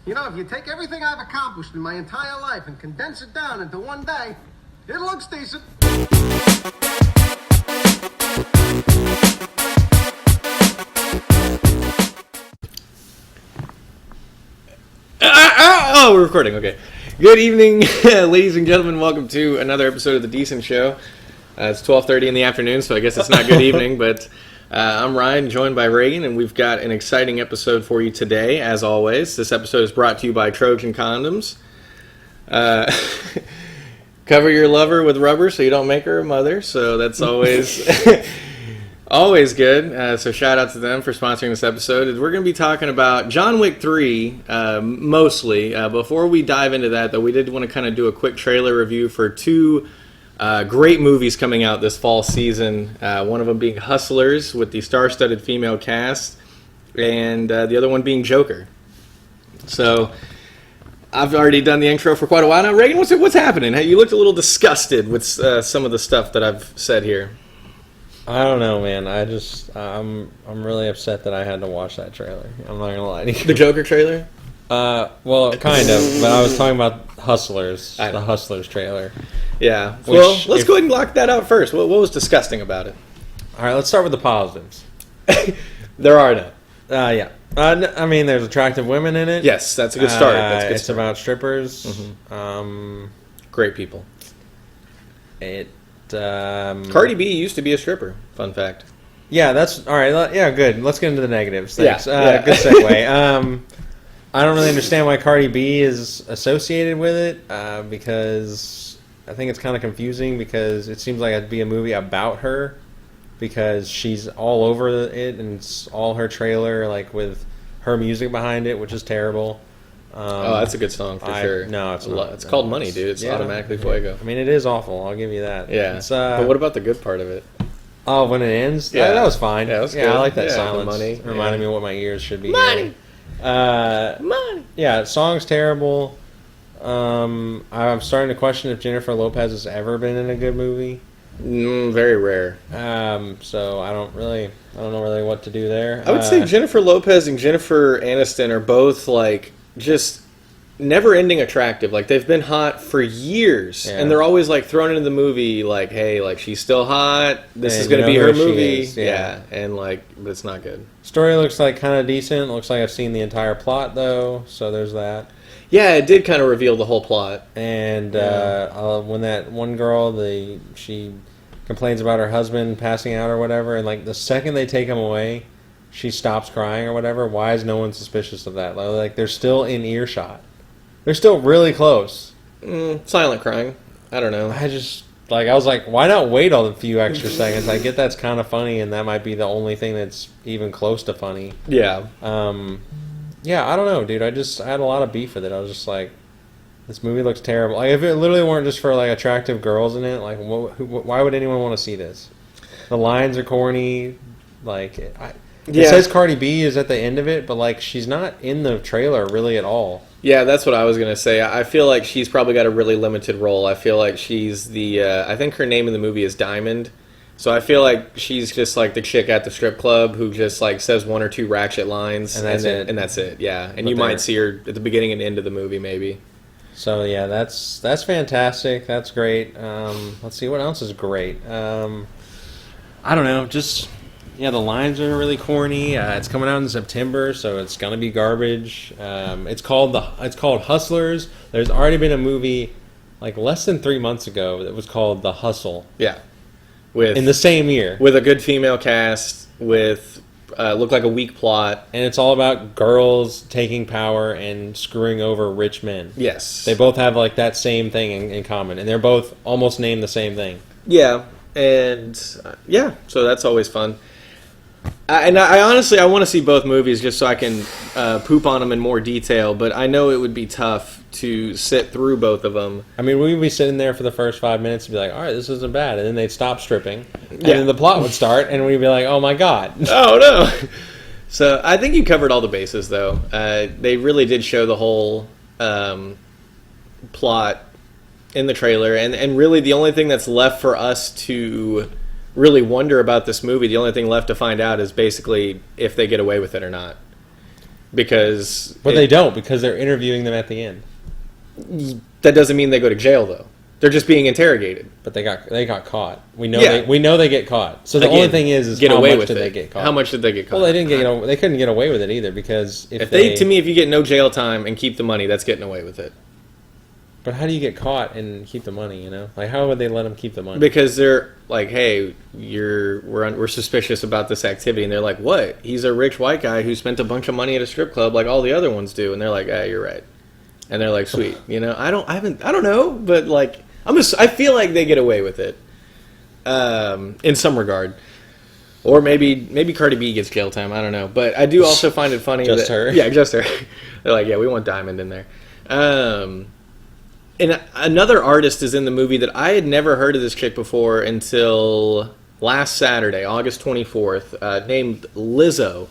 You know, if you take everything I've accomplished in my entire life and condense it down into one day, it looks decent. We're recording. Okay. Good evening, ladies and gentlemen. Welcome to another episode of The Decent Show. It's 12:30 in the afternoon, so I guess it's not good evening, but I'm Ryan, joined by Reagan, and we've got an exciting episode for you today, as always. This episode is brought to you by Trojan Condoms. Cover your lover with rubber so you don't make her a mother, so that's always... always good. So shout out to them for sponsoring this episode. We're going to be talking about John Wick 3, mostly. Before we dive into that, though, we did want to kind of do a quick trailer review for two great movies coming out this fall season. One of them being Hustlers with the star-studded female cast, and the other one being Joker. So I've already done the intro for quite a while now. Reagan, what's happening? You looked a little disgusted with some of the stuff that I've said here. I don't know, man. I'm really upset that I had to watch that trailer. I'm not gonna lie to you. The Joker trailer? Well, kind of. But I was talking about Hustlers, the Hustlers trailer. Yeah. Well, let's go ahead and lock that out first. What was disgusting about it? All right, let's start with the positives. There are none. Yeah. I mean, there's attractive women in it. Yes, that's a good start. It's about strippers. Mm-hmm. Great people. Cardi B used to be a stripper. Fun fact. Yeah, that's all right. Yeah, good. Let's get into the negatives. Thanks. Yeah. Good segue. I don't really understand why Cardi B is associated with it because I think it's kind of confusing because it seems like it'd be a movie about her because she's all over it and it's all her trailer like with her music behind it, which is terrible. That's a good song for sure. No, it's not. It's called Money, dude. It's automatically Fuego. I mean, it is awful. I'll give you that. Yeah. But what about the good part of it? Oh, when it ends? Yeah. That was fine. Yeah, good. I like that silence. Money. It reminded me of what my ears should be. Money! Money! Yeah, song's terrible. I'm starting to question if Jennifer Lopez has ever been in a good movie. Very rare. So I don't know really what to do there. I would say Jennifer Lopez and Jennifer Aniston are both like just never-ending attractive. Like they've been hot for years, and they're always like thrown into the movie. Like, hey, like she's still hot. This is going to be her movie. And like, but it's not good. Story looks like kind of decent. Looks like I've seen the entire plot though, so there's that. Yeah, it did kind of reveal the whole plot. And when that one girl, she complains about her husband passing out or whatever, and like the second they take him away, she stops crying or whatever. Why is no one suspicious of that? Like they're still in earshot. They're still really close. Silent crying. I don't know. I was like, why not wait all the few extra seconds? I get that's kind of funny, and that might be the only thing that's even close to funny. Yeah. Yeah, I don't know, dude. I had a lot of beef with it. I was just like, this movie looks terrible. Like, if it literally weren't just for like attractive girls in it, like, why would anyone want to see this? The lines are corny. Like, it says Cardi B is at the end of it, but like, she's not in the trailer really at all. Yeah, that's what I was going to say. I feel like she's probably got a really limited role. I feel like she's I think her name in the movie is Diamond. So I feel like she's just like the chick at the strip club who just like says one or two ratchet lines. And that's it. Yeah. And you might see her at the beginning and end of the movie maybe. So yeah, that's fantastic. That's great. Let's see, what else is great? I don't know, just... Yeah, the lines are really corny. It's coming out in September, so it's gonna be garbage. It's called Hustlers. There's already been a movie like less than 3 months ago that was called The Hustle. Yeah, in the same year with a good female cast, with looked like a weak plot, and it's all about girls taking power and screwing over rich men. Yes, they both have like that same thing in common, and they're both almost named the same thing. Yeah, and so that's always fun. I honestly want to see both movies just so I can poop on them in more detail, but I know it would be tough to sit through both of them. I mean, we'd be sitting there for the first 5 minutes and be like, all right, this isn't bad, and then they'd stop stripping, and then the plot would start, and we'd be like, oh my god. Oh no. So I think you covered all the bases, though. They really did show the whole plot in the trailer, and really the only thing that's left for us to really wonder about this movie, the only thing left to find out is basically if they get away with it or not. because But they don't, because they're interviewing them at the end. that doesn't mean they go to jail though. They're just being interrogated. But they got caught. We know Yeah. they get caught. So the Again, only thing is get how away much with did it. they get caught? How much did they get caught? Well, they couldn't get away with it either, because to me, if you get no jail time and keep the money, that's getting away with it. But how do you get caught and keep the money? Like, how would they let them keep the money? Because they're like, hey, we're suspicious about this activity, and they're like, what? He's a rich white guy who spent a bunch of money at a strip club like all the other ones do, and they're like, you're right, and they're like, sweet, I don't know, but like, I feel like they get away with it, in some regard, or maybe Cardi B gets jail time, I don't know, but I do also find it funny Just that, her? yeah, just her. They're like, yeah, we want Diamond in there. And another artist is in the movie that I had never heard of this chick before until last Saturday, August 24th, named Lizzo.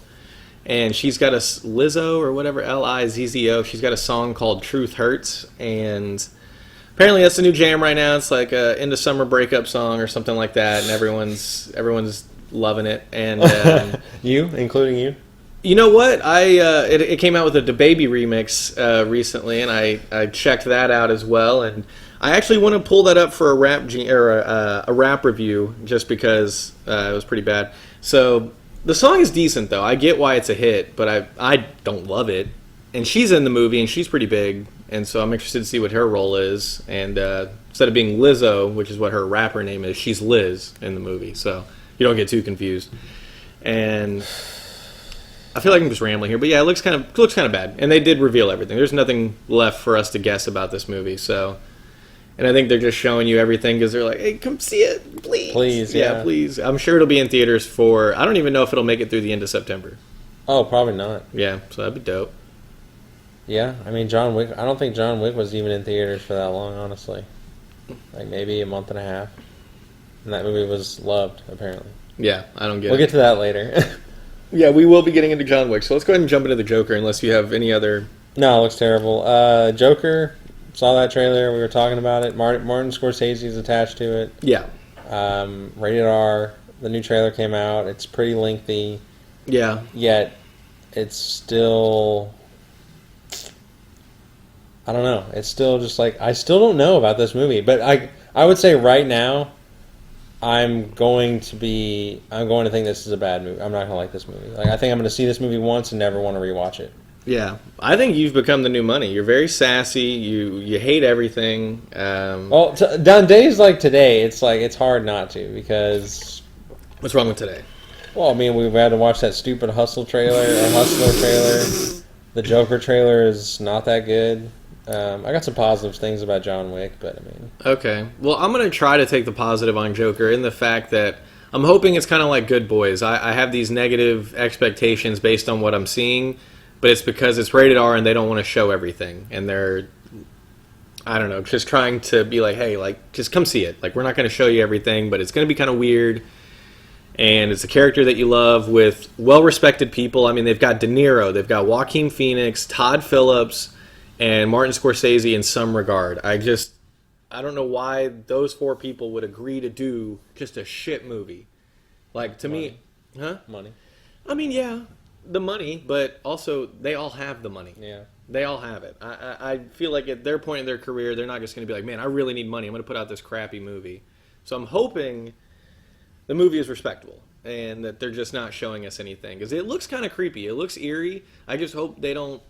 And she's got Lizzo or whatever, Lizzo. She's got a song called Truth Hurts. And apparently that's the new jam right now. It's like a end of summer breakup song or something like that. And everyone's loving it. And including you? you know what? It came out with a DaBaby remix recently, and I checked that out as well. And I actually want to pull that up for a rap review, just because it was pretty bad. So the song is decent, though. I get why it's a hit, but I don't love it. And she's in the movie, and she's pretty big, and so I'm interested to see what her role is. And instead of being Lizzo, which is what her rapper name is, she's Liz in the movie, so you don't get too confused. And I feel like I'm just rambling here, but yeah, it looks kind of bad. And they did reveal everything. There's nothing left for us to guess about this movie. So, and I think they're just showing you everything because they're like, "Hey, come see it, please." Please, yeah, please. I'm sure it'll be in theaters for. I don't even know if it'll make it through the end of September. Oh, probably not. Yeah, so that'd be dope. Yeah, I mean, John Wick. I don't think John Wick was even in theaters for that long, honestly. Like maybe a month and a half, and that movie was loved apparently. Yeah, I don't get it. We'll get to that later. Yeah, we will be getting into John Wick, so let's go ahead and jump into the Joker, unless you have any other... No, it looks terrible. Joker, saw that trailer, we were talking about it. Martin Scorsese is attached to it. Yeah. Rated R, the new trailer came out, it's pretty lengthy. Yeah. Yet, it's still... I don't know, it's still just like, I still don't know about this movie, but I would say right now, I'm going to think this is a bad movie. I'm not going to like this movie. Like, I think I'm going to see this movie once and never want to rewatch it. Yeah. I think you've become the new money. You're very sassy. You hate everything. Well, on days like today, it's like, it's hard not to, because... What's wrong with today? Well, I mean, we've had to watch that stupid Hustler trailer. The Joker trailer is not that good. I got some positive things about John Wick, but I mean... Okay. Well, I'm going to try to take the positive on Joker in the fact that I'm hoping it's kind of like Good Boys. I have these negative expectations based on what I'm seeing, but it's because it's rated R and they don't want to show everything. And they're, I don't know, just trying to be like, hey, like, just come see it. Like, we're not going to show you everything, but it's going to be kind of weird. And it's a character that you love with well-respected people. I mean, they've got De Niro, they've got Joaquin Phoenix, Todd Phillips, and Martin Scorsese in some regard. I don't know why those four people would agree to do just a shit movie. Like, to Money. me... Huh? Money. I mean, yeah, the money, but also they all have the money. Yeah. They all have it. I feel like at their point in their career, they're not just going to be like, man, I really need money. I'm going to put out this crappy movie. So I'm hoping the movie is respectable and that they're just not showing us anything. Because it looks kind of creepy. It looks eerie. I just hope they don't...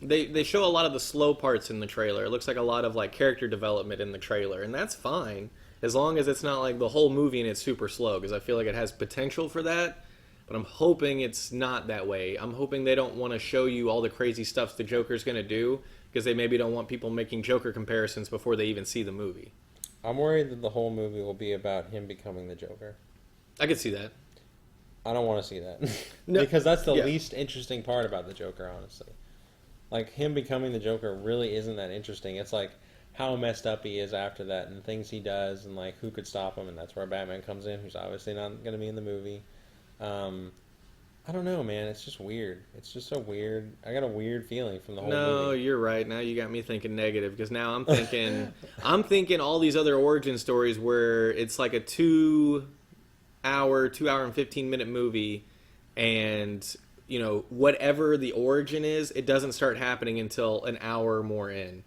They show a lot of the slow parts in the trailer. It looks like a lot of like character development in the trailer, and that's fine as long as it's not like the whole movie and it's super slow, because I feel like it has potential for that. But I'm hoping it's not that way. I'm hoping they don't want to show you all the crazy stuff the Joker's going to do, because they maybe don't want people making Joker comparisons before they even see the movie. I'm worried that the whole movie will be about him becoming the Joker. I could see that. I don't want to see that. No, because that's the yeah. least interesting part about the Joker, honestly. Like, him becoming the Joker really isn't that interesting. It's like how messed up he is after that and the things he does and like who could stop him, and that's where Batman comes in, who's obviously not going to be in the movie. I don't know, man. It's just weird. It's just so weird. I got a weird feeling from the whole movie. No, you're right. Now you got me thinking negative, because now I'm thinking all these other origin stories where it's like a 2 hour and 15-minute movie, and whatever the origin is, it doesn't start happening until an hour more in.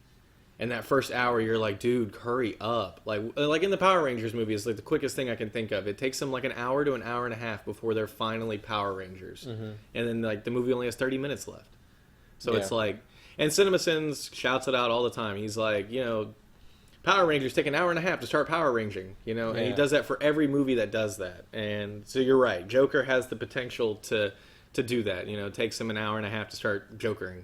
And that first hour, you're like, dude, hurry up. Like in the Power Rangers movie, it's like the quickest thing I can think of. It takes them like an hour to an hour and a half before they're finally Power Rangers. Mm-hmm. And then like the movie only has 30 minutes left. So it's like, and CinemaSins shouts it out all the time. He's like, Power Rangers take an hour and a half to start Power Ranging, and he does that for every movie that does that. And so you're right. Joker has the potential to do that. It takes him an hour and a half to start jokering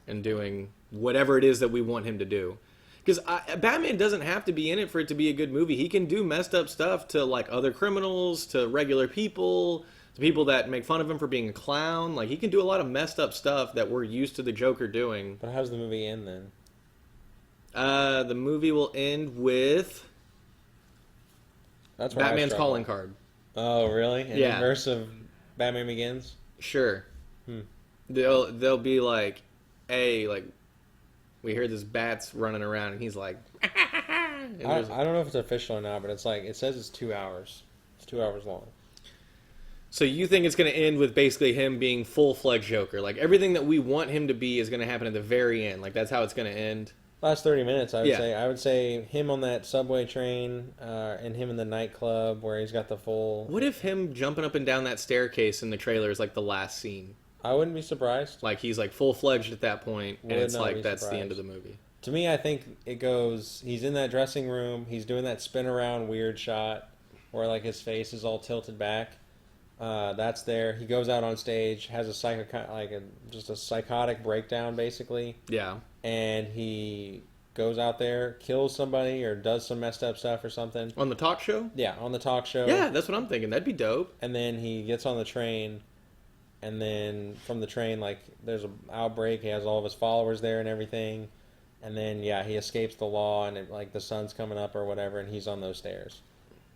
and doing whatever it is that we want him to do. Because Batman doesn't have to be in it for it to be a good movie. He can do messed up stuff to like other criminals, to regular people, to people that make fun of him for being a clown. Like he can do a lot of messed up stuff that we're used to the Joker doing. But how's the movie end then? The movie will end with Batman's calling card. Oh, really? In the verse of Batman Begins? Sure. They'll be like, hey, like, we hear this bat's running around, and he's like, I don't know if it's official or not, but it's like, it says it's 2 hours. It's 2 hours long. So you think it's going to end with basically him being full-fledged Joker? Like, everything that we want him to be is going to happen at the very end. Like, that's how it's going to end? Last 30 minutes, I would say. I would say him on that subway train and him in the nightclub where he's got the full... What if him jumping up and down that staircase in the trailer is like the last scene? I wouldn't be surprised. Like he's like full-fledged at that point, and it's like that's the end of the movie. To me, I think it goes... He's in that dressing room. He's doing that spin-around weird shot where like his face is all tilted back. That's there. He goes out on stage, has a psychotic breakdown, basically. Yeah. And he goes out there, kills somebody, or does some messed up stuff or something. On the talk show? Yeah, on the talk show. Yeah, that's what I'm thinking. That'd be dope. And then he gets on the train, and then from the train, like, there's an outbreak. He has all of his followers there and everything. And then, he escapes the law, and like the sun's coming up or whatever, and he's on those stairs.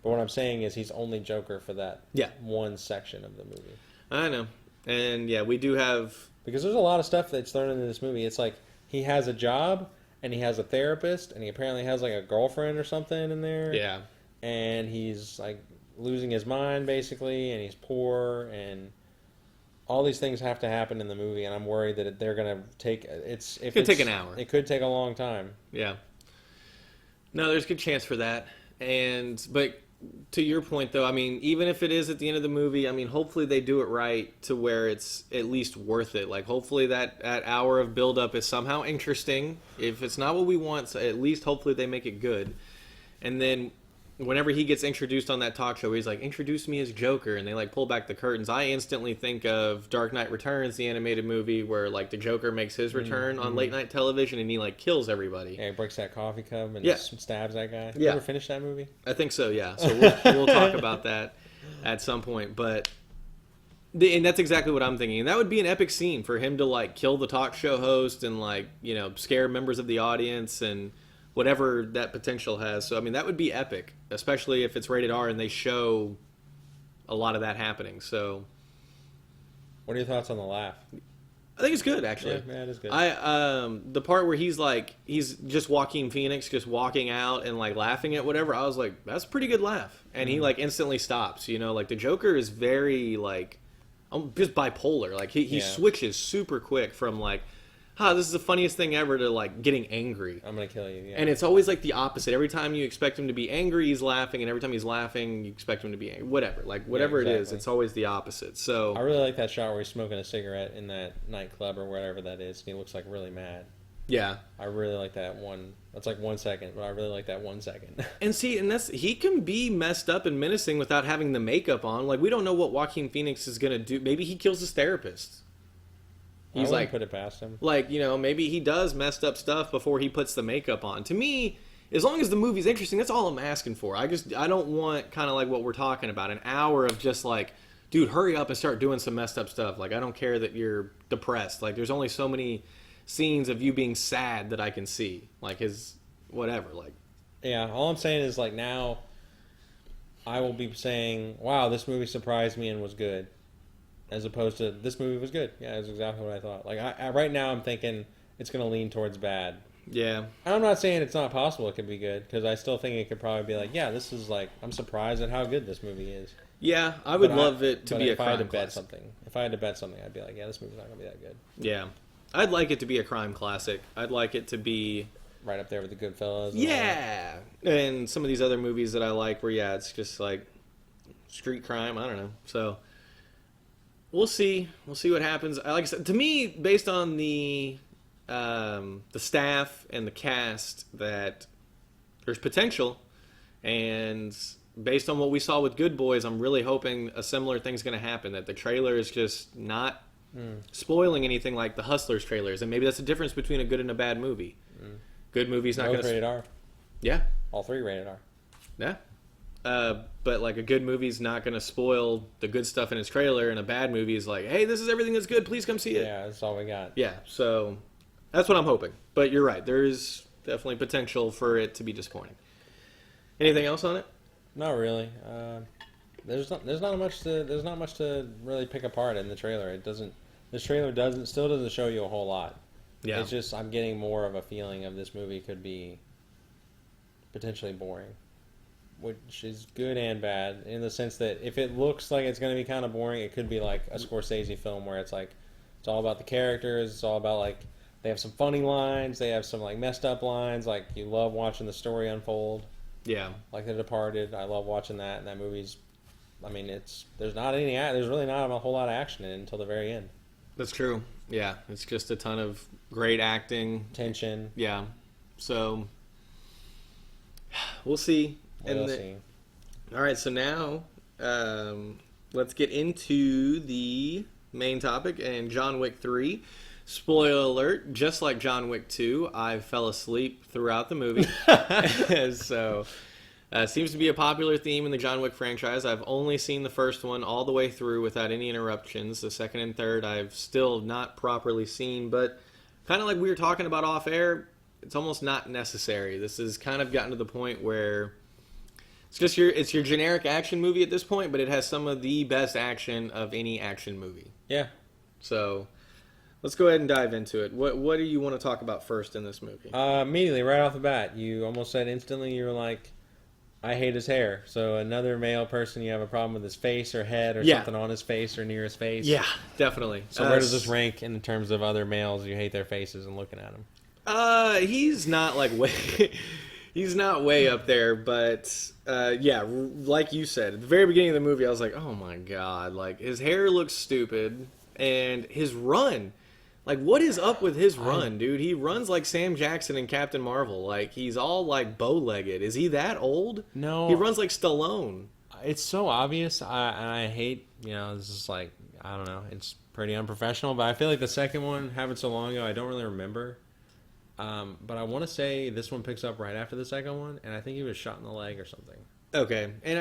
But what I'm saying is he's only Joker for that one section of the movie. I know. And, we do have... Because there's a lot of stuff that's thrown into this movie. It's like he has a job, and he has a therapist, and he apparently has, like, a girlfriend or something in there. Yeah. And he's, like, losing his mind, basically, and he's poor, and all these things have to happen in the movie, and I'm worried that they're going to take... It could take an hour. It could take a long time. Yeah. No, there's a good chance for that. But... To your point, though, I mean, even if it is at the end of the movie, I mean, hopefully they do it right to where it's at least worth it. Like, hopefully that hour of build-up is somehow interesting. If it's not what we want, so at least hopefully they make it good. And then whenever he gets introduced on that talk show, he's like, introduce me as Joker, and they, like, pull back the curtains. I instantly think of Dark Knight Returns, the animated movie, where, like, the Joker makes his return on late-night television, and he, like, kills everybody. Yeah, he breaks that coffee cup and stabs that guy. You ever finish that movie? I think so, yeah. So we'll talk about that at some point. But and that's exactly what I'm thinking. And that would be an epic scene for him to, like, kill the talk show host and, like, scare members of the audience and whatever that potential has. So, I mean, that would be epic, especially if it's rated R and they show a lot of that happening. So, what are your thoughts on the laugh? I think it's good, actually. Yeah, it is good. The part where he's just Joaquin Phoenix, just walking out and, like, laughing at whatever, I was like, that's a pretty good laugh. And he, like, instantly stops, like, the Joker is very, like, just bipolar. Like, he switches super quick from, like, this is the funniest thing ever to, like, getting angry. I'm going to kill you, yeah. And it's always, like, the opposite. Every time you expect him to be angry, he's laughing. And every time he's laughing, you expect him to be angry. Whatever. Like, whatever it is, it's always the opposite. So I really like that shot where he's smoking a cigarette in that nightclub or whatever that is. And he looks, like, really mad. Yeah. I really like that one. That's, like, 1 second, but I really like that 1 second. And see, he can be messed up and menacing without having the makeup on. Like, we don't know what Joaquin Phoenix is going to do. Maybe he kills his therapist. He's like, put it past him. Like, maybe he does messed up stuff before he puts the makeup on. To me, as long as the movie's interesting, that's all I'm asking for. I don't want kind of like what we're talking about, an hour of just like, dude, hurry up and start doing some messed up stuff. Like, I don't care that you're depressed. Like, there's only so many scenes of you being sad that I can see. Like, his whatever. Like, yeah, all I'm saying is, like, now I will be saying, wow, this movie surprised me and was good. As opposed to, this movie was good. Yeah, that's exactly what I thought. Like, I right now I'm thinking it's going to lean towards bad. Yeah. And I'm not saying it's not possible it could be good, because I still think it could probably be like, yeah, this is like, I'm surprised at how good this movie is. Yeah, I would But love it to but be a if I had crime to bet classic. something, I'd be like, yeah, this movie's not gonna be that good. Yeah. I'd like it to be a crime classic. I'd like it to be... Right up there with the Goodfellas. And Yeah! And some of these other movies that I like where, yeah, it's just like street crime. I don't know. So, we'll see. We'll see what happens. Like I said, to me, based on the staff and the cast, that there's potential. And based on what we saw with Good Boys, I'm really hoping a similar thing's going to happen. That the trailer is just not spoiling anything like the Hustlers trailers. And maybe that's the difference between a good and a bad movie. Good movie's not going both to... rated R. Yeah. All three rated R. Yeah. But like a good movie's not going to spoil the good stuff in its trailer, and a bad movie is like, hey, this is everything that's good. Please come see it. Yeah, that's all we got. Yeah. So that's what I'm hoping. But you're right. There is definitely potential for it to be disappointing. Anything else on it? Not really. There's not much to really pick apart in the trailer. This trailer still doesn't show you a whole lot. Yeah. It's just I'm getting more of a feeling of this movie could be potentially boring, which is good and bad in the sense that if it looks like it's going to be kind of boring, it could be like a Scorsese film where it's like it's all about the characters, it's all about like they have some funny lines, they have some like messed up lines, like you love watching the story unfold. Yeah. Like The Departed, I love watching that, and that movie's, I mean, there's really not a whole lot of action in it until the very end. That's true. Yeah. It's just a ton of great acting. Tension. Yeah. So we'll see. We'll see. All right. So now let's get into the main topic and John Wick 3. Spoiler alert, just like John Wick 2, I fell asleep throughout the movie. So, seems to be a popular theme in the John Wick franchise. I've only seen the first one all the way through without any interruptions. The second and third I've still not properly seen, but kind of like we were talking about off air, it's almost not necessary. This has kind of gotten to the point where it's your generic action movie at this point, but it has some of the best action of any action movie. Yeah. So... let's go ahead and dive into it. What do you want to talk about first in this movie? Immediately, right off the bat, you almost said instantly, you were like, I hate his hair. So another male person, you have a problem with his face or head or something on his face or near his face. Yeah, definitely. So where does this rank in terms of other males you hate their faces and looking at them? He's not like he's not way up there, but yeah, like you said, at the very beginning of the movie, I was like, oh my god, like his hair looks stupid and his run. Like, what is up with his run, dude? He runs like Sam Jackson and Captain Marvel. Like, he's all, like, bow-legged. Is he that old? No. He runs like Stallone. It's so obvious. I hate, this is like, I don't know. It's pretty unprofessional, but I feel like the second one happened so long ago, I don't really remember. But I want to say this one picks up right after the second one, and I think he was shot in the leg or something. Okay, and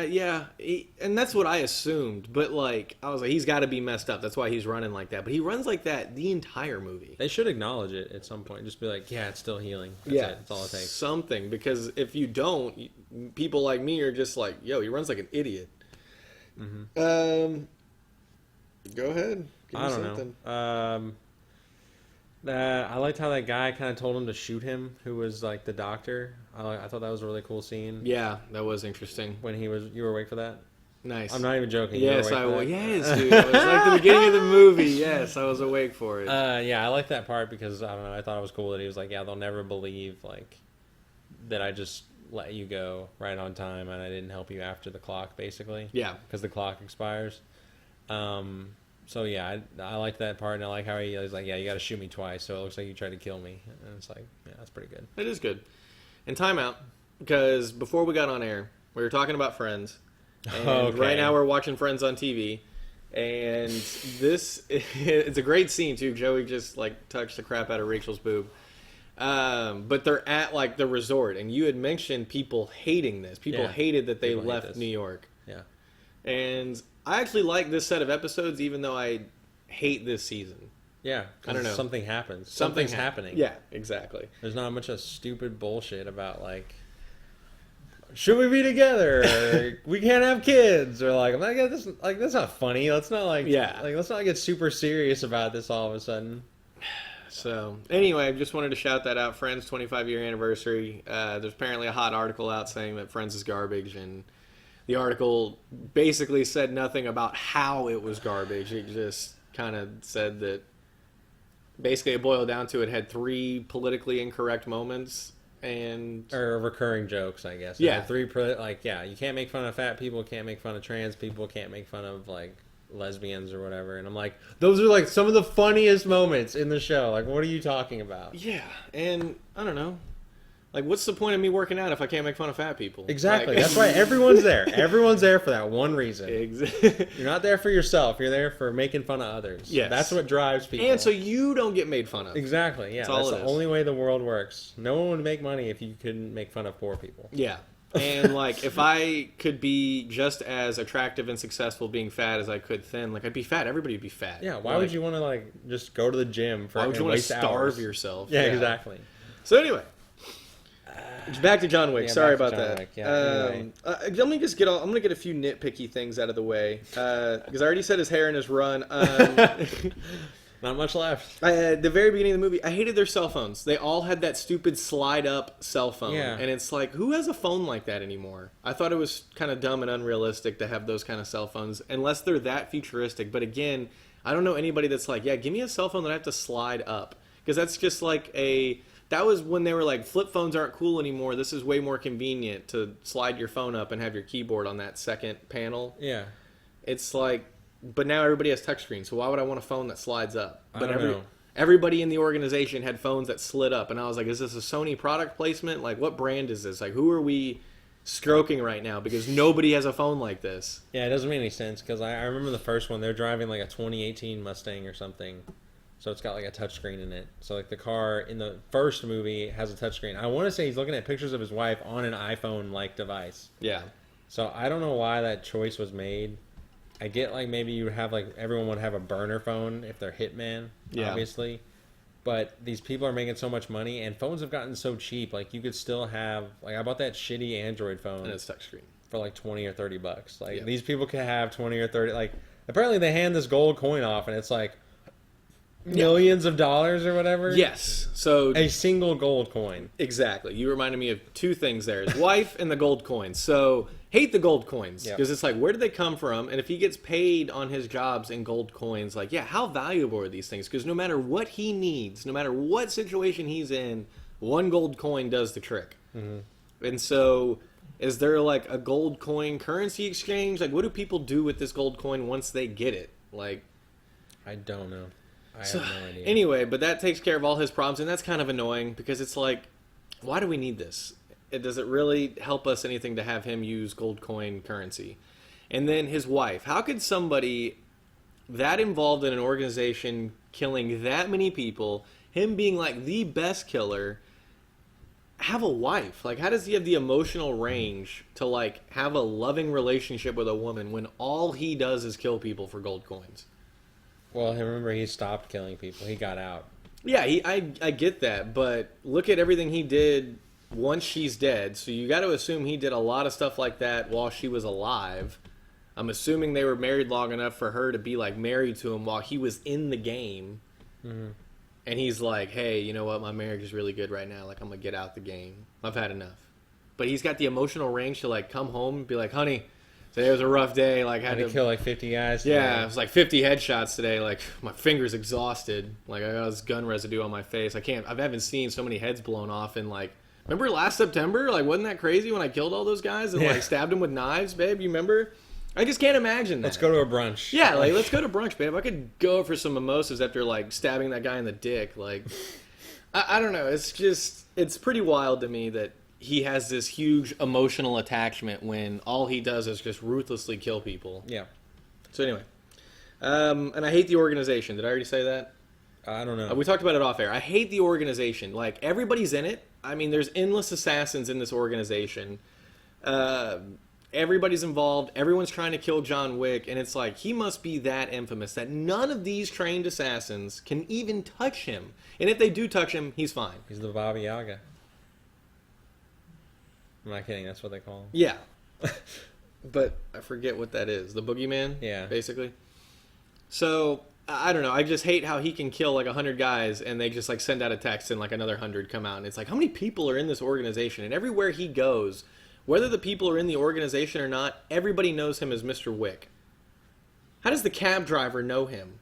and that's what I assumed, but like I was like, he's got to be messed up. That's why he's running like that. But he runs like that the entire movie. They should acknowledge it at some point. Just be like, yeah, it's still healing. That's it. That's all it takes. Something, because if you don't, people like me are just like, yo, he runs like an idiot. Mm-hmm. Go ahead. Give me I don't know. I liked how that guy kind of told him to shoot him, who was like the doctor. I thought that was a really cool scene. Yeah, that was interesting. When you were awake for that? Nice. I'm not even joking. Yes, I was. Yes, dude. It was like the beginning of the movie. Yes, I was awake for it. Yeah, I like that part because I don't know. I thought it was cool that he was like, yeah, they'll never believe like that I just let you go right on time and I didn't help you after the clock, basically. Yeah, because the clock expires. So yeah, I like that part, and I like how he was like, yeah, you got to shoot me twice, so it looks like you tried to kill me, and it's like, yeah, that's pretty good. It is good. And timeout, because before we got on air, we were talking about Friends, and right now we're watching Friends on TV, and it's a great scene too. Joey just like touched the crap out of Rachel's boob. But they're at like the resort, and you had mentioned people hating this. People hated that they left New York. Yeah. And I actually like this set of episodes, even though I hate this season. Yeah, I don't know. Something happens. Something's happening. Yeah, exactly. There's not much of stupid bullshit about like, should we be together? Or, we can't have kids, or like, I'm not gonna, this like that's not funny. Let's not like, let's not get super serious about this all of a sudden. So anyway, I just wanted to shout that out. Friends 25-year anniversary. There's apparently a hot article out saying that Friends is garbage, and the article basically said nothing about how it was garbage. It just kind of said that basically it boiled down to it had 3 politically incorrect moments and or recurring jokes, I guess. Yeah. 3 you can't make fun of fat people, can't make fun of trans people, can't make fun of like lesbians or whatever. And I'm like, those are like some of the funniest moments in the show. Like, what are you talking about? yeah, and I don't know. Like, what's the point of me working out if I can't make fun of fat people? Exactly. Like, That's why everyone's there. Everyone's there for that one reason. Exactly. You're not there for yourself. You're there for making fun of others. Yes. That's what drives people. And so you don't get made fun of. Exactly. Yeah. That's all That's it the is. only way the world works. No one would make money if you couldn't make fun of poor people. Yeah. And, like, if I could be just as attractive and successful being fat as I could thin, like, I'd be fat. Everybody would be fat. Yeah. Why Like, would you want to like just go to the gym for Why would you want to waste starve hours? yourself? Yeah. Exactly. So, anyway. Back to John Wick. Yeah, Sorry back to about John that. Wick. Yeah, anyway. Let me just I'm gonna get a few nitpicky things out of the way because I already said his hair and his run. Not much left. At the very beginning of the movie, I hated their cell phones. They all had that stupid slide up cell phone, Yeah. and it's like, who has a phone like that anymore? I thought it was kind of dumb and unrealistic to have those kind of cell phones, unless they're that futuristic. But again, I don't know anybody that's like, yeah, give me a cell phone that I have to slide up, because that's just like that was when they were like, flip phones aren't cool anymore. This is way more convenient to slide your phone up and have your keyboard on that second panel. Yeah. It's like, but now everybody has touchscreens, so why would I want a phone that slides up? I But don't know. everybody in the organization had phones that slid up, and I was like, is this a Sony product placement? Like, what brand is this? Like, who are we stroking right now? Because nobody has a phone like this. Yeah, it doesn't make any sense because I remember the first one. They're driving like a 2018 Mustang or something, so it's got like a touchscreen in it. So like the car in the first movie has a touchscreen. I want to say he's looking at pictures of his wife on an iPhone-like device. Yeah. So I don't know why that choice was made. I get like maybe you would have like everyone would have a burner phone if they're Hitman, Yeah. obviously. But these people are making so much money, and phones have gotten so cheap. Like you could still have like I bought that shitty Android phone And it's touchscreen. for like $20 or $30. Like Yeah. these people can have 20 or 30. Like apparently they hand this gold coin off, and it's like millions of dollars or whatever. Yes. So A single gold coin. exactly. You reminded me of two things there. His wife and the gold coins. So hate the gold coins. Yep. Because it's like, where did they come from? And if he gets paid on his jobs in gold coins, like, yeah, how valuable are these things? Because no matter what he needs, no matter what situation he's in, one gold coin does the trick. Mm-hmm. And so is there like a gold coin currency exchange? Like, what do people do with this gold coin once they get it? Like, I don't know. I have no idea. anyway, but that takes care of all his problems, and that's kind of annoying because it's like, why do we need this? Does it really help us anything to have him use gold coin currency? And then his wife. How could somebody that involved in an organization killing that many people, him being like the best killer, have a wife? Like, how does he have the emotional range to like have a loving relationship with a woman when all he does is kill people for gold coins? Well, remember he stopped killing people. He got out. Yeah, I get that, but look at everything he did once she's dead. So you got to assume he did a lot of stuff like that while she was alive. I'm assuming they were married long enough for her to be like married to him while he was in the game. Mm-hmm. And he's like, hey, you know what? My marriage is really good right now. Like, I'm going to get out the game. I've had enough. But he's got the emotional range to like come home and be like, honey, today was a rough day. Like, Had to kill like 50 guys. yeah, today. it was like 50 headshots today. Like, my finger's exhausted. Like, I got this gun residue on my face. I haven't seen so many heads blown off in like, remember last September? Like, wasn't that crazy when I killed all those guys and Yeah. like stabbed them with knives, babe? You remember? I just can't imagine that. Let's go to a brunch. Yeah, like, let's go to brunch, babe. I could go for some mimosas after like stabbing that guy in the dick. Like, I don't know. It's just, it's pretty wild to me that he has this huge emotional attachment when all he does is just ruthlessly kill people. Yeah. So anyway, and I hate the organization. Did I already say that? I don't know. We talked about it off air. I hate the organization. Like, everybody's in it. I mean, there's endless assassins in this organization. Everybody's involved. Everyone's trying to kill John Wick, and it's like, he must be that infamous that none of these trained assassins can even touch him. And if they do touch him, he's fine. He's the Baba Yaga. I'm not kidding. That's what they call him. Yeah. But I forget what that is. The boogeyman? Yeah. Basically. So, I don't know. I just hate how he can kill like 100 guys and they just like send out a text and like another 100 come out. And it's like, how many people are in this organization? And everywhere he goes, whether the people are in the organization or not, everybody knows him as Mr. Wick. How does the cab driver know him?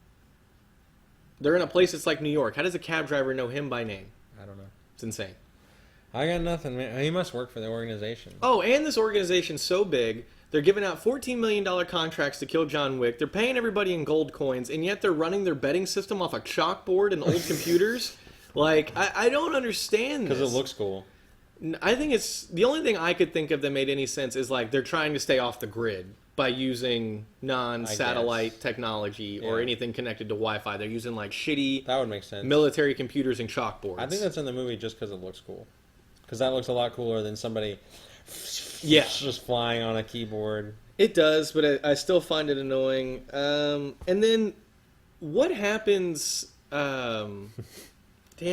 They're in a place that's like New York. How does the cab driver know him by name? I don't know. It's insane. I got nothing, man. He must work for the organization. Oh, and this organization's so big, they're giving out $14 million contracts to kill John Wick. They're paying everybody in gold coins, and yet they're running their betting system off a chalkboard and old computers. Like, I don't understand this. Because it looks cool. I think it's... The only thing I could think of that made any sense is, like, they're trying to stay off the grid by using non-satellite technology or anything connected to Wi-Fi. They're using, like, shitty... That would make sense. ...military computers and chalkboards. I think that's in the movie just because it looks cool. Because that looks a lot cooler than somebody... Yeah. Just flying on a keyboard. It does, but I still find it annoying. And then, what happens... damn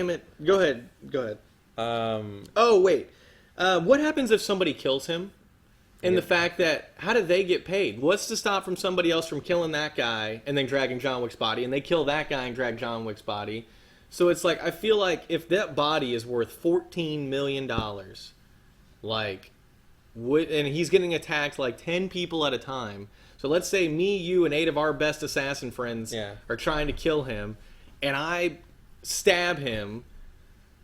it. Go ahead. Oh, wait. What happens if somebody kills him? And the fact that, how do they get paid? What's to stop from somebody else from killing that guy and then dragging John Wick's body, and they kill that guy and drag John Wick's body? So it's like, I feel like if that body is worth $14 million, like... and he's getting attacked like 10 people at a time. So let's say me, you, and 8 of our best assassin friends are trying to kill him, and I stab him,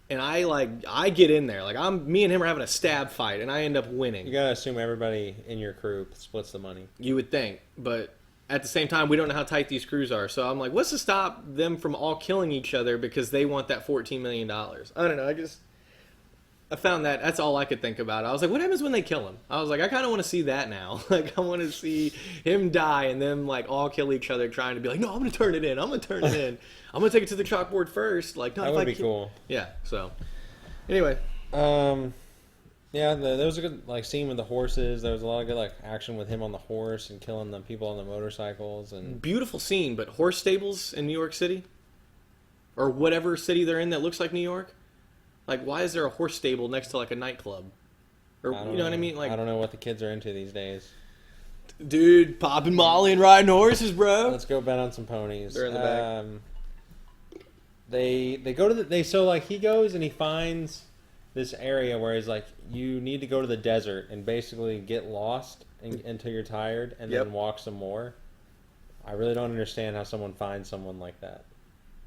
and I get in there. Like, me and him are having a stab fight, and I end up winning. You gotta assume everybody in your crew splits the money. You would think, but at the same time, we don't know how tight these crews are. So I'm like, what's to stop them from all killing each other because they want that $14 million? I don't know, I found that's all I could think about. I was like, what happens when they kill him? I was like, I kind of want to see that now. Like, I want to see him die and them, like, all kill each other trying to be like, no, I'm going to turn it in. I'm going to turn it in. I'm going to take it to the chalkboard first. Like, no, that would be cool. Yeah, so. Anyway. Yeah, there was a good, like, scene with the horses. There was a lot of good, like, action with him on the horse and killing the people on the motorcycles. And beautiful scene, but horse stables in New York City? Or whatever city they're in that looks like New York? Like, why is there a horse stable next to, like, a nightclub? Or, you know what I mean? Like, I don't know what the kids are into these days. Dude, popping Molly and riding horses, bro. Let's go bet on some ponies. They're in the back. They go to so, like, he goes and he finds this area where he's like, you need to go to the desert and basically get lost until you're tired and then walk some more. I really don't understand how someone finds someone like that.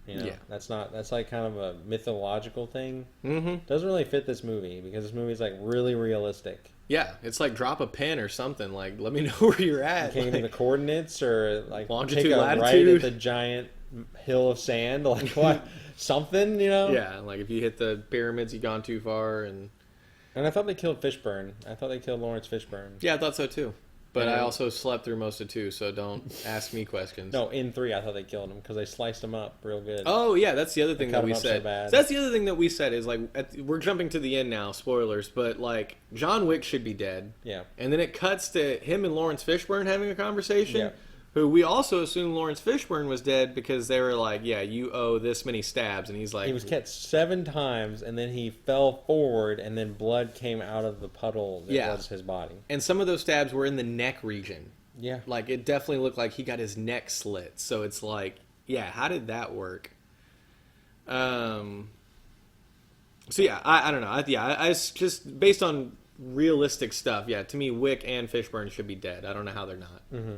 You know, that's like kind of a mythological thing. Mm-hmm. Doesn't really fit this movie because this movie is like really realistic. Yeah, it's like drop a pin or something. Like, let me know where you're at. You can't give me the coordinates or like longitude, take a latitude. right at the giant hill of sand. Like what? Something, you know? Yeah, like if you hit the pyramids, you've gone too far. And I thought they killed Fishburne. I thought they killed Lawrence Fishburne. Yeah, I thought so too. But I also slept through most of 2, so don't ask me questions. No, in 3, I thought they killed him because they sliced him up real good. Oh, yeah, that's the other thing that we said. So that's the other thing that we said is, like, we're jumping to the end now, spoilers, but, like, John Wick should be dead. Yeah. And then it cuts to him and Lawrence Fishburne having a conversation. Yeah. Who we also assumed Lawrence Fishburne was dead because they were like, yeah, you owe this many stabs. And he's like... He was catched 7 times, and then he fell forward, and then blood came out of the puddle that was his body. And some of those stabs were in the neck region. Yeah. Like, it definitely looked like he got his neck slit. So it's like, yeah, how did that work? So, yeah, I don't know. I just, based on realistic stuff, yeah, to me, Wick and Fishburne should be dead. I don't know how they're not. Mm-hmm.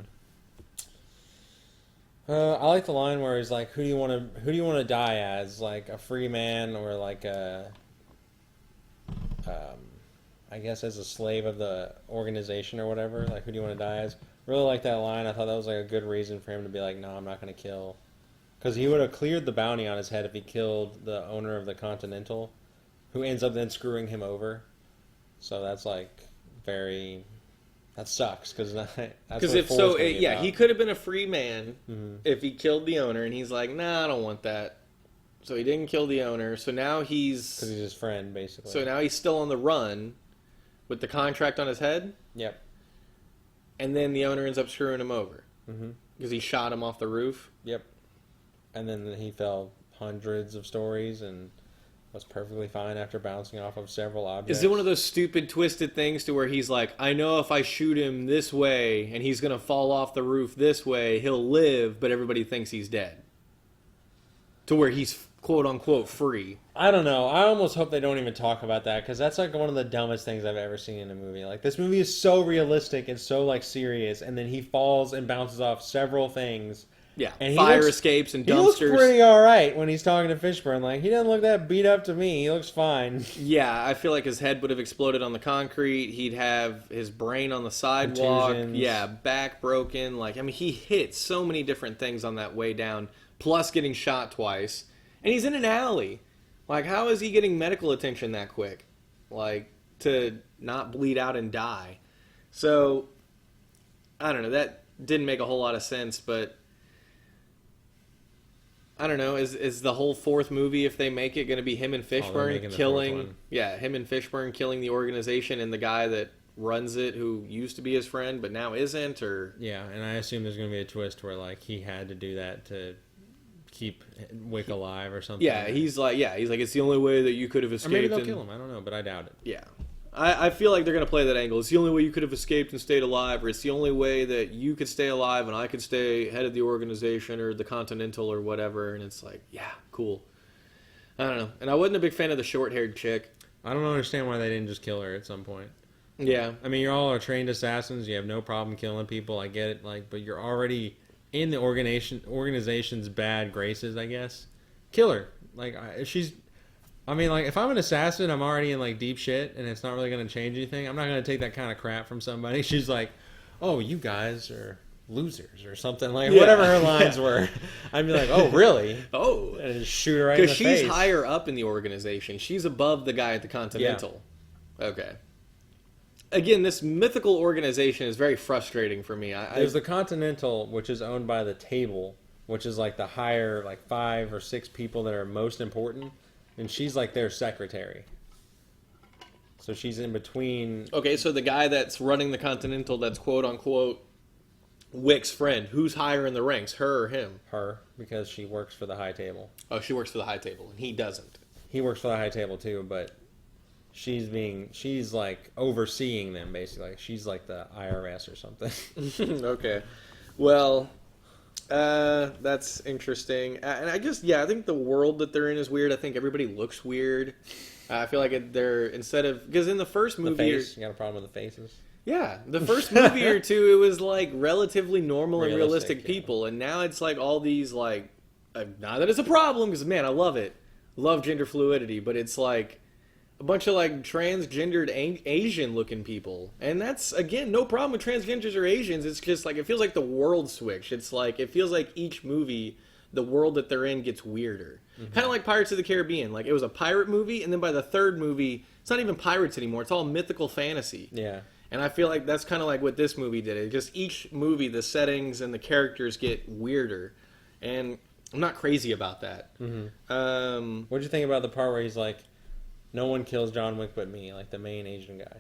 I like the line where he's like, "Who do you want to die as? Like a free man or like a, I guess as a slave of the organization or whatever? Like who do you want to die as?" Really like that line. I thought that was like a good reason for him to be like, "No, I'm not going to kill," because he would have cleared the bounty on his head if he killed the owner of the Continental, who ends up then screwing him over. So that's like very. That sucks because if so, he could have been a free man if he killed the owner, and he's like, nah, I don't want that. So he didn't kill the owner. So now because he's his friend, basically. So now he's still on the run with the contract on his head. Yep. And then the owner ends up screwing him over because he shot him off the roof. Yep. And then he fell hundreds of stories and was perfectly fine after bouncing off of several objects. Is it one of those stupid, twisted things to where he's like, I know if I shoot him this way and he's going to fall off the roof this way, he'll live, but everybody thinks he's dead? To where he's quote unquote free. I don't know. I almost hope they don't even talk about that because that's like one of the dumbest things I've ever seen in a movie. Like this movie is so realistic and so like serious, and then he falls and bounces off several things. Yeah, and fire escapes and dumpsters. He looks pretty all right when he's talking to Fishburne. Like he doesn't look that beat up to me. He looks fine. Yeah, I feel like his head would have exploded on the concrete. He'd have his brain on the sidewalk. Contusions. Yeah, back broken. Like I mean, he hit so many different things on that way down. Plus getting shot twice, and he's in an alley. Like, how is he getting medical attention that quick? Like, to not bleed out and die. So, I don't know. That didn't make a whole lot of sense, but I don't know. Is the whole fourth movie, if they make it, going to be him and Fishburne killing? Yeah, him and Fishburne killing the organization and the guy that runs it, who used to be his friend but now isn't, or yeah. And I assume there's going to be a twist where like he had to do that to keep Wick alive or something. Yeah, he's like it's the only way that you could have escaped. Or maybe they'll kill him. I don't know, but I doubt it. Yeah. I feel like they're going to play that angle. It's the only way you could have escaped and stayed alive, or it's the only way that you could stay alive and I could stay head of the organization or the Continental or whatever. And it's like, yeah, cool. I don't know. And I wasn't a big fan of the short-haired chick. I don't understand why they didn't just kill her at some point. Yeah. I mean, you all are trained assassins. You have no problem killing people. I get it. Like, but you're already in the organization's bad graces, I guess. Kill her. Like, if I'm an assassin, I'm already in like deep shit, and it's not really going to change anything. I'm not going to take that kind of crap from somebody. She's like, "Oh, you guys are losers," or something like whatever her lines were. I'd be like, "Oh, really?" Oh, and just shoot her right in the face. Because she's higher up in the organization. She's above the guy at the Continental. Yeah. Okay. Again, this mythical organization is very frustrating for me. There's the Continental, which is owned by the Table, which is like the higher, like 5 or 6 people that are most important, and she's like their secretary. So she's in between. Okay, so the guy that's running the Continental, that's quote unquote Wick's friend, who's higher in the ranks, her or him? Her, because she works for the High Table. Oh, she works for the High Table, and he doesn't. He works for the High Table too, but she's like overseeing them basically. She's like the IRS or something. Okay, well, that's interesting. And I think the world that they're in is weird. I think everybody looks weird. I feel like they're instead of because in the first movie, you got a problem with the faces. Yeah, the first movie or two, it was like relatively normal and realistic people, and now it's like all these like, not that it's a problem because man, I love it, love gender fluidity, but it's like a bunch of like transgendered Asian looking people, and that's again no problem with transgenders or Asians. It's just like it feels like the world switch. It's like it feels like each movie, the world that they're in gets weirder. Mm-hmm. Kind of like Pirates of the Caribbean. Like it was a pirate movie, and then by the third movie, it's not even pirates anymore. It's all mythical fantasy. Yeah. And I feel like that's kind of like what this movie did. It just each movie, the settings and the characters get weirder, and I'm not crazy about that. Mm-hmm. What'd you think about the part where he's like, "No one kills John Wick but me," like the main Asian guy?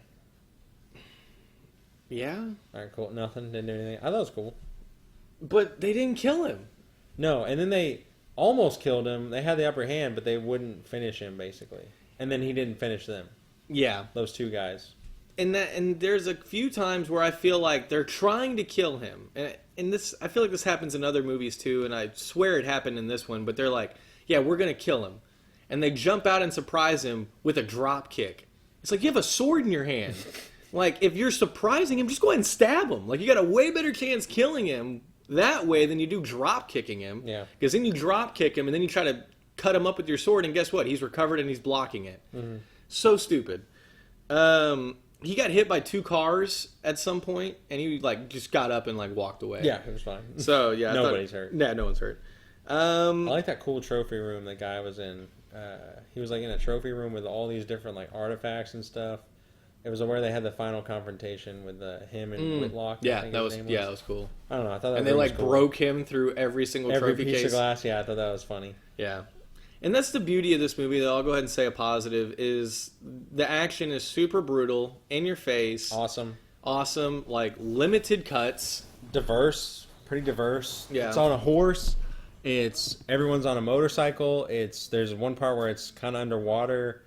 Yeah. All right, cool. Nothing. Didn't do anything. I thought it was cool. But they didn't kill him. No, and then they almost killed him. They had the upper hand, but they wouldn't finish him basically. And then he didn't finish them. Yeah. Those two guys. And there's a few times where I feel like they're trying to kill him, and this I feel like this happens in other movies too, and I swear it happened in this one. But they're like, "Yeah, we're gonna kill him," and they jump out and surprise him with a drop kick. It's like you have a sword in your hand. Like if you're surprising him, just go ahead and stab him. Like you got a way better chance killing him that way than you do drop kicking him. Yeah. Because then you drop kick him, and then you try to cut him up with your sword, and guess what? He's recovered and he's blocking it. Mm-hmm. So stupid. He got hit by 2 cars at some point, and he like just got up and like walked away. Yeah, it was fine. So yeah, nobody's hurt. Yeah, no one's hurt. I like that cool trophy room the guy was in. He was like in a trophy room with all these different like artifacts and stuff. It was where they had the final confrontation with him and Whitlock. Yeah, that was cool. I don't know. I thought that and they like cool. broke him through every single trophy piece case. Of glass. Yeah, I thought that was funny. Yeah. And that's the beauty of this movie, that I'll go ahead and say a positive, is the action is super brutal, in your face. Awesome, like limited cuts. Diverse, pretty diverse. Yeah. It's on a horse. Everyone's on a motorcycle. There's one part where it's kind of underwater.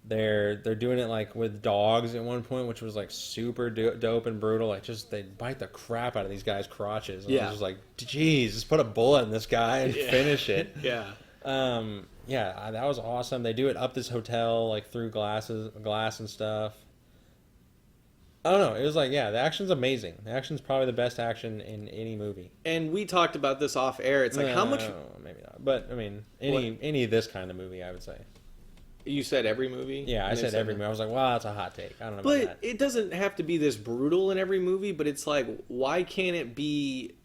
They're doing it like with dogs at one point, which was like super dope and brutal. Like just they bite the crap out of these guys' crotches. And I was just like, geez, just put a bullet in this guy and finish it. Yeah. Yeah, that was awesome. They do it up this hotel, like through glass and stuff. I don't know. It was like, yeah, the action's amazing. The action's probably the best action in any movie. And we talked about this off air. It's like, how much... Maybe not. But, I mean, any of this kind of movie, I would say. You said every movie? Yeah, I said every movie. I was like, wow, that's a hot take. I don't know but about that. it doesn't have to be this brutal in every movie, but it's like, why can't it be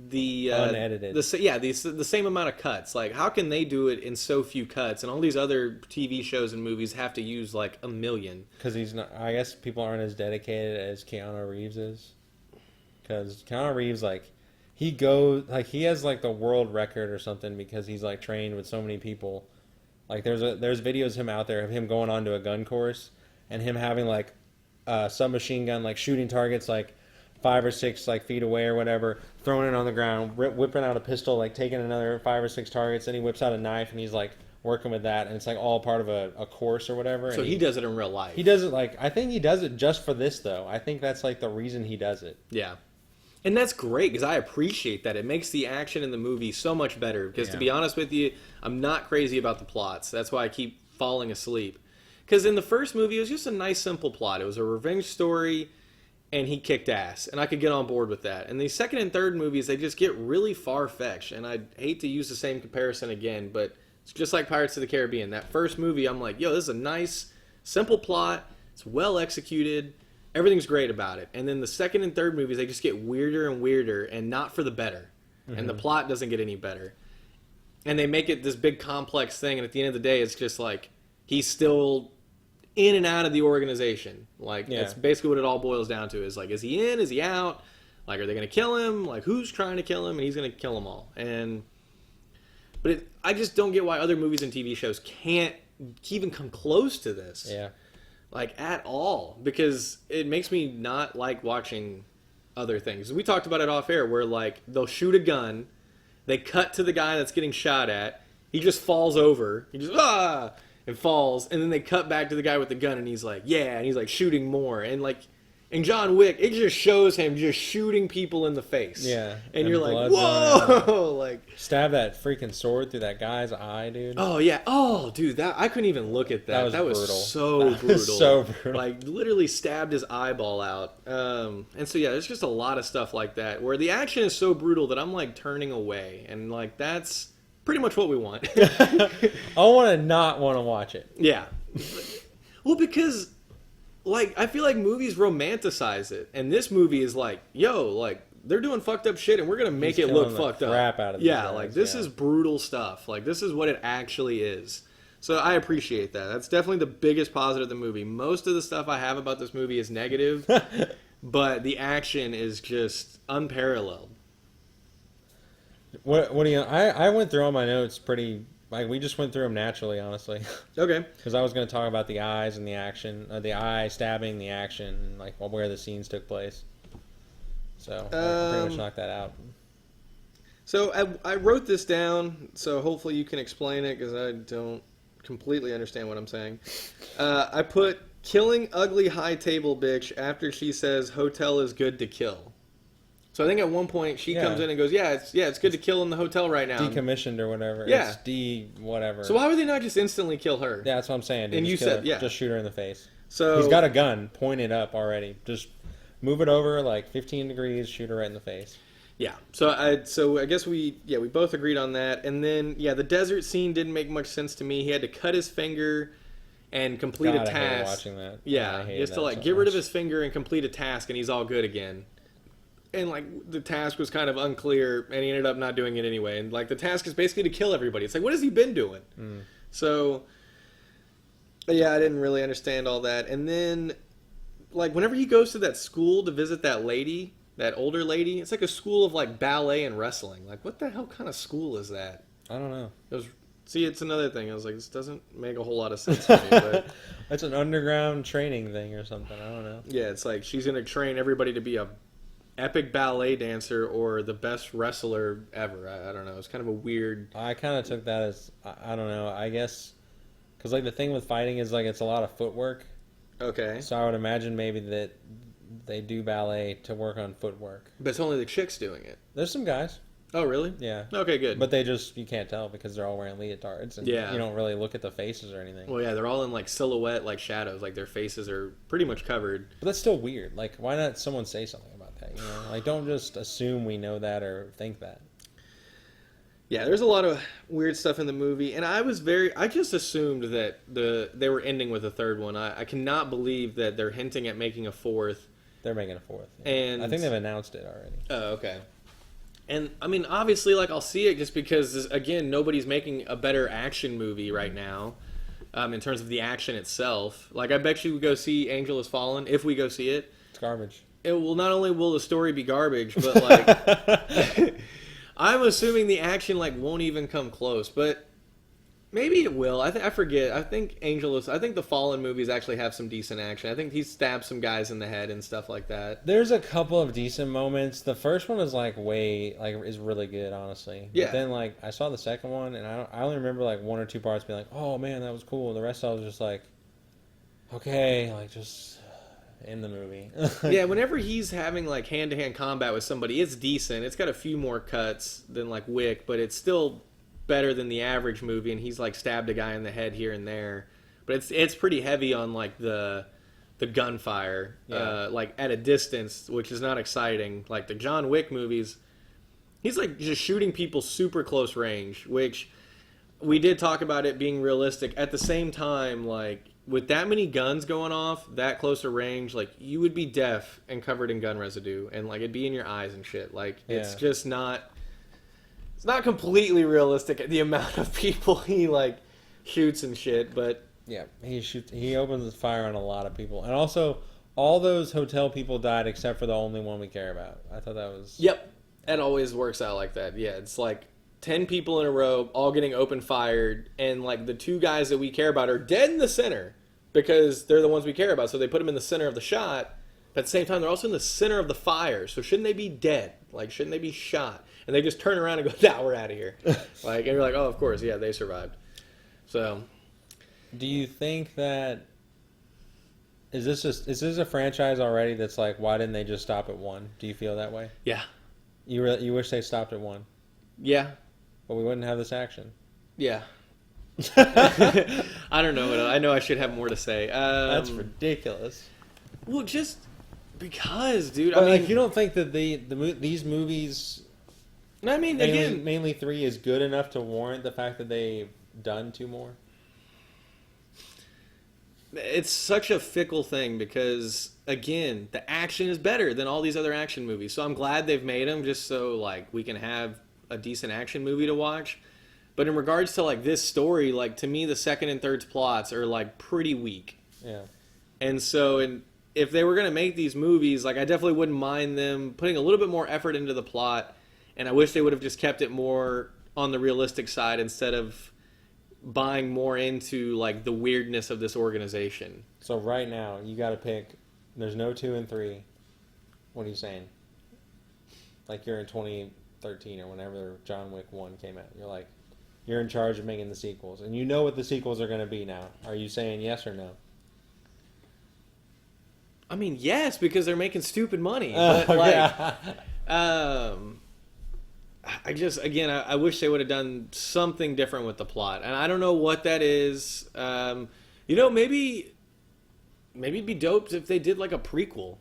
the... unedited. The same amount of cuts. Like, how can they do it in so few cuts? And all these other TV shows and movies have to use, like, a million. Because he's not... I guess people aren't as dedicated as Keanu Reeves is. Because Keanu Reeves, like... He goes... Like, he has, like, the world record or something because he's, like, trained with so many people. Like, there's videos of him out there of him going onto a gun course and him having, like, a submachine gun, like, shooting targets, like, 5 or 6, like, feet away or whatever, throwing it on the ground, whipping out a pistol, like, taking another 5 or 6 targets, then he whips out a knife and he's, like, working with that, and it's, like, all part of a course or whatever. So he does it in real life. He does it, like, I think he does it just for this, though. I think that's, like, the reason he does it. Yeah. And that's great, because I appreciate that. It makes the action in the movie so much better. Because to be honest with you, I'm not crazy about the plots. That's why I keep falling asleep. Because in the first movie, it was just a nice, simple plot. It was a revenge story, and he kicked ass. And I could get on board with that. And the second and third movies, they just get really far-fetched. And I hate to use the same comparison again, but it's just like Pirates of the Caribbean. That first movie, I'm like, yo, this is a nice, simple plot. It's well executed. Everything's great about it. And then the second and third movies, they just get weirder and weirder, and not for the better. Mm-hmm. And the plot doesn't get any better. And they make it this big complex thing, and at the end of the day, it's just like, he's still in and out of the organization. Like, that's basically what it all boils down to, is like, is he in? Is he out? Like, are they going to kill him? Like, who's trying to kill him? And he's going to kill them all. But I just don't get why other movies and TV shows can't even come close to this. Yeah. Like, at all, because it makes me not like watching other things. We talked about it off air, where, like, they'll shoot a gun, they cut to the guy that's getting shot at, he just falls over, he just, and falls, and then they cut back to the guy with the gun, and he's like, yeah, and he's, like, shooting more, and, like, in John Wick, it just shows him just shooting people in the face. Yeah. And you're like, whoa! Like, stab that freaking sword through that guy's eye, dude. Oh, yeah. Oh, dude, I couldn't even look at that. That was brutal. So brutal. So brutal. Like, literally stabbed his eyeball out. And so, yeah, there's just a lot of stuff like that, where the action is so brutal that I'm, like, turning away. And, like, that's pretty much what we want. I want to not want to watch it. Yeah. Well, because... like, I feel like movies romanticize it, and this movie is like, yo, like, they're doing fucked up shit, and we're gonna make it look fucked up. Crap out of these guys, like, this is brutal stuff. Like, this is what it actually is. So I appreciate that. That's definitely the biggest positive of the movie. Most of the stuff I have about this movie is negative, but the action is just unparalleled. What do you? I went through all my notes pretty. Like, we just went through them naturally, honestly. Okay. Because I was going to talk about the eyes and the action, the eye stabbing, the action, and, like, where the scenes took place. So I pretty much knocked that out. So I wrote this down, so hopefully you can explain it, because I don't completely understand what I'm saying. I put, killing ugly high table bitch after she says hotel is good to kill. So I think at one point she comes in and goes, it's good to kill in the hotel right now. Decommissioned or whatever. Yeah. It's whatever. So why would they not just instantly kill her? Yeah, that's what I'm saying. Dude. And you said, just shoot her in the face. So he's got a gun pointed up already. Just move it over like 15 degrees, shoot her right in the face. Yeah. So I guess we both agreed on that. And then the desert scene didn't make much sense to me. He had to cut his finger and complete a task. I hated watching that. Yeah, he has to like get rid of his finger and complete a task, and he's all good again. And, like, the task was kind of unclear, and he ended up not doing it anyway. And, like, the task is basically to kill everybody. It's like, what has he been doing? So, yeah, I didn't really understand all that. And then, like, whenever he goes to that school to visit that lady, that older lady, it's like a school of, like, ballet and wrestling. Like, what the hell kind of school is that? I don't know. See, it's another thing. I was like, this doesn't make a whole lot of sense to me. But that's an underground training thing or something. I don't know. Yeah, it's like she's going to train everybody to be a epic ballet dancer or the best wrestler ever. I don't know. It's kind of a weird... I kind of took that as, I don't know, I guess, because, like, the thing with fighting is, like, it's a lot of footwork. Okay. So I would imagine maybe that they do ballet to work on footwork. But it's only the chicks doing it. There's some guys. Oh, really? Yeah. Okay, good. But you can't tell because they're all wearing leotards. And Yeah. you don't really look at the faces or anything. Well, yeah, they're all in like silhouette, like shadows. Like their faces are pretty much covered. But that's still weird. Like, why not someone say something about that? You know, like don't just assume we know that or think that. Yeah, there's a lot of weird stuff in the movie, and I just assumed that they were ending with a third one. I cannot believe that they're hinting at making a fourth. They're making a fourth. Yeah. And I think they've announced it already. Oh, okay. And I mean, obviously, like I'll see it just because, again, nobody's making a better action movie right now, in terms of the action itself. Like, I bet you would go see Angel Has Fallen if we go see it. It's garbage. It will not only will the story be garbage, but like, I'm assuming the action like won't even come close. But maybe it will. I forget. I think the Fallen movies actually have some decent action. I think he stabs some guys in the head and stuff like that. There's a couple of decent moments. The first one is is really good, honestly. Yeah. But then I saw the second one and I only remember like one or two parts being like, oh man, that was cool. The rest I was just like, okay, like just in the movie. Yeah, whenever he's having like hand-to-hand combat with somebody, it's decent. It's got a few more cuts than like Wick, but it's still better than the average movie, and he's like stabbed a guy in the head here and there, but it's pretty heavy on like the gunfire, like at a distance, which is not exciting. Like the John Wick movies, he's like just shooting people super close range, which we did talk about it being realistic. At the same time, like with that many guns going off that closer range, like you would be deaf and covered in gun residue, and like it'd be in your eyes and shit. Like it's just not. It's not completely realistic the amount of people he like shoots and shit, but yeah, he opens his fire on a lot of people, and also all those hotel people died except for the only one we care about. I thought that was it always works out like that. Yeah, it's like 10 people in a row all getting open fired, and like the two guys that we care about are dead in the center because they're the ones we care about, so they put them in the center of the shot, but at the same time they're also in the center of the fire, so shouldn't they be dead? Like shouldn't they be shot? And they just turn around and go, "Nah, we're out of here." Like, and you're like, "Oh, of course, yeah, they survived." So, do you think that is this a franchise already that's like, why didn't they just stop at one? Do you feel that way? Yeah. You wish they stopped at one? Yeah. But we wouldn't have this action. Yeah. I don't know. I know I should have more to say. That's ridiculous. Well, just because, dude. But I mean, like, you don't think that these movies? I mean, mainly 3 is good enough to warrant the fact that they've done 2 more? It's such a fickle thing because, again, the action is better than all these other action movies. So I'm glad they've made them just so like we can have a decent action movie to watch. But in regards to like this story, like to me, the second and third plots are like pretty weak. Yeah. And so, if they were going to make these movies, like I definitely wouldn't mind them putting a little bit more effort into the plot. And I wish they would have just kept it more on the realistic side instead of buying more into like the weirdness of this organization. So right now, you got to pick. There's no 2 and 3. What are you saying? Like you're in 2013 or whenever John Wick 1 came out. You're in charge of making the sequels, and you know what the sequels are going to be now. Are you saying yes or no? I mean, yes, because they're making stupid money. But I wish they would have done something different with the plot, and I don't know what that is. Maybe it'd be dope if they did like a prequel.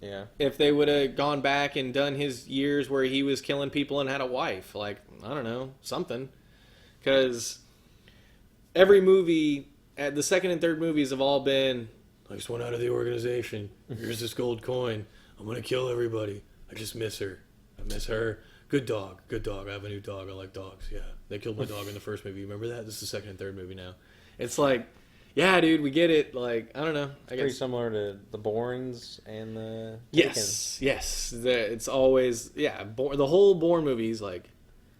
Yeah. If they would have gone back and done his years where he was killing people and had a wife, like I don't know, something. Because every movie, the second and third movies have all been, I just went out of the organization. Here's this gold coin. I'm going to kill everybody. I just miss her. I miss her. Good dog. Good dog. I have a new dog. I like dogs. Yeah. They killed my dog in the first movie. Remember that? This is the second and third movie now. It's like, yeah, dude, we get it. Like, I don't know. I guess. Pretty similar to the Bournes and the Yes. Yes. It's always, the whole Bourne movie is like,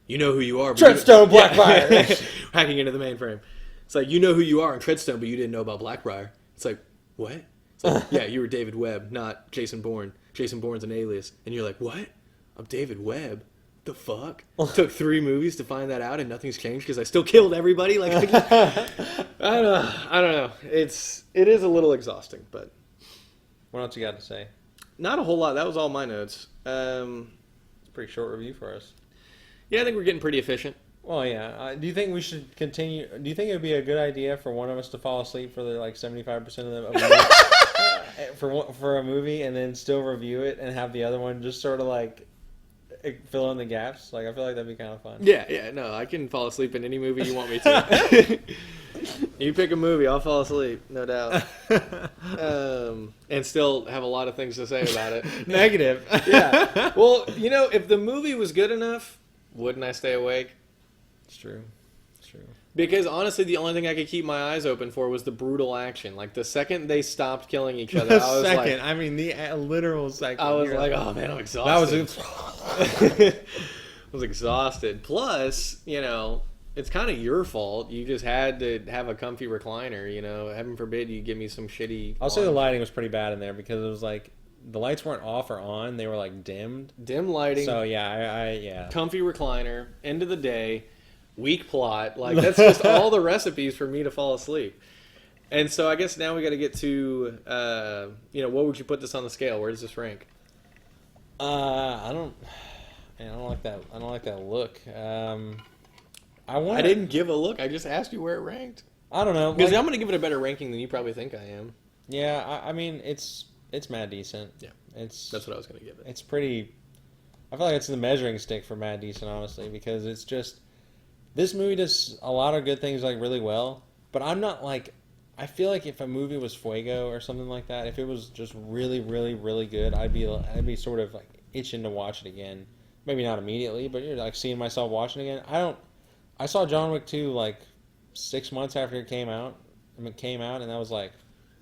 you know who you are. Treadstone, Blackbriar. Hacking into the mainframe. It's like, you know who you are in Treadstone, but you didn't know about Blackbriar. It's like, what? It's like, yeah, you were David Webb, not Jason Bourne. Jason Bourne's an alias. And you're like, what? I'm David Webb? The fuck? Took 3 movies to find that out and nothing's changed because I still killed everybody? Like, I don't know. It is a little exhausting, but... What else you got to say? Not a whole lot. That was all my notes. It's a pretty short review for us. Yeah, I think we're getting pretty efficient. Well, yeah. Do you think we should continue? Do you think it would be a good idea for one of us to fall asleep for the 75% of the movie, for a movie, and then still review it and have the other one just sort of fill in the gaps? I feel like that'd be kind of fun. Yeah, no, I can fall asleep in any movie you want me to. You pick a movie, I'll fall asleep, no doubt. And still have a lot of things to say about it. Negative. Yeah. Well, if the movie was good enough, wouldn't I stay awake? It's true. Because honestly, the only thing I could keep my eyes open for was the brutal action. The second they stopped killing each other, I was the literal second. I was like, oh man, I'm exhausted. I was exhausted. Plus, it's kind of your fault. You just had to have a comfy recliner. Heaven forbid you give me some shitty. I'll say the lighting was pretty bad in there because it was the lights weren't off or on; they were dimmed. Dim lighting. So yeah. Comfy recliner. End of the day. Weak plot. That's just all the recipes for me to fall asleep. And so I guess now we got to get to, what would you put this on the scale? Where does this rank? I don't like that. I don't like that look. I didn't give a look. I just asked you where it ranked. I don't know. Because I'm going to give it a better ranking than you probably think I am. Yeah, I mean, it's mad decent. Yeah, that's what I was going to give it. It's pretty. I feel like it's the measuring stick for mad decent, honestly, because it's just. This movie does a lot of good things really well, but I'm not I feel like if a movie was Fuego or something like that, if it was just really, really, really good, I'd be sort of itching to watch it again. Maybe not immediately, but you're seeing myself watching it again. I saw John Wick 2 6 months after it came out. And that was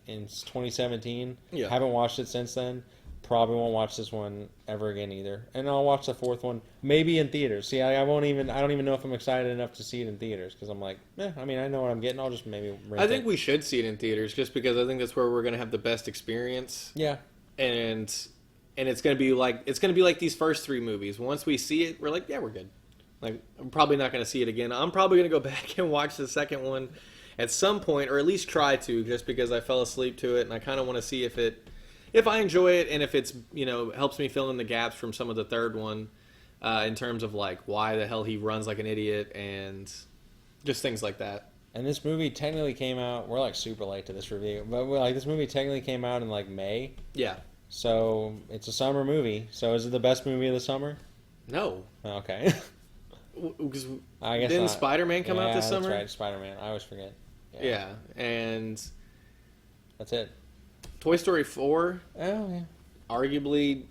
in 2017. Yeah. Haven't watched it since then. Probably won't watch this one ever again either. And I'll watch the fourth one maybe in theaters. See, I don't even know if I'm excited enough to see it in theaters because I'm I know what I'm getting. I'll just maybe rent I think we should see it in theaters just because I think that's where we're going to have the best experience. Yeah. And it's going to be like these first three movies. Once we see it, we're yeah, we're good. I'm probably not going to see it again. I'm probably going to go back and watch the second one at some point, or at least try to, just because I fell asleep to it and I kind of want to see if I enjoy it and if it's, helps me fill in the gaps from some of the third one in terms of why the hell he runs like an idiot and just things like that. And this movie technically came out, we're super late to this review, but this movie technically came out in May. Yeah. So it's a summer movie. So is it the best movie of the summer? No. Okay. Because I guess didn't Spider-Man come out this summer? That's right, Spider-Man. I always forget. Yeah, and that's it. Toy Story 4. Oh yeah. Arguably,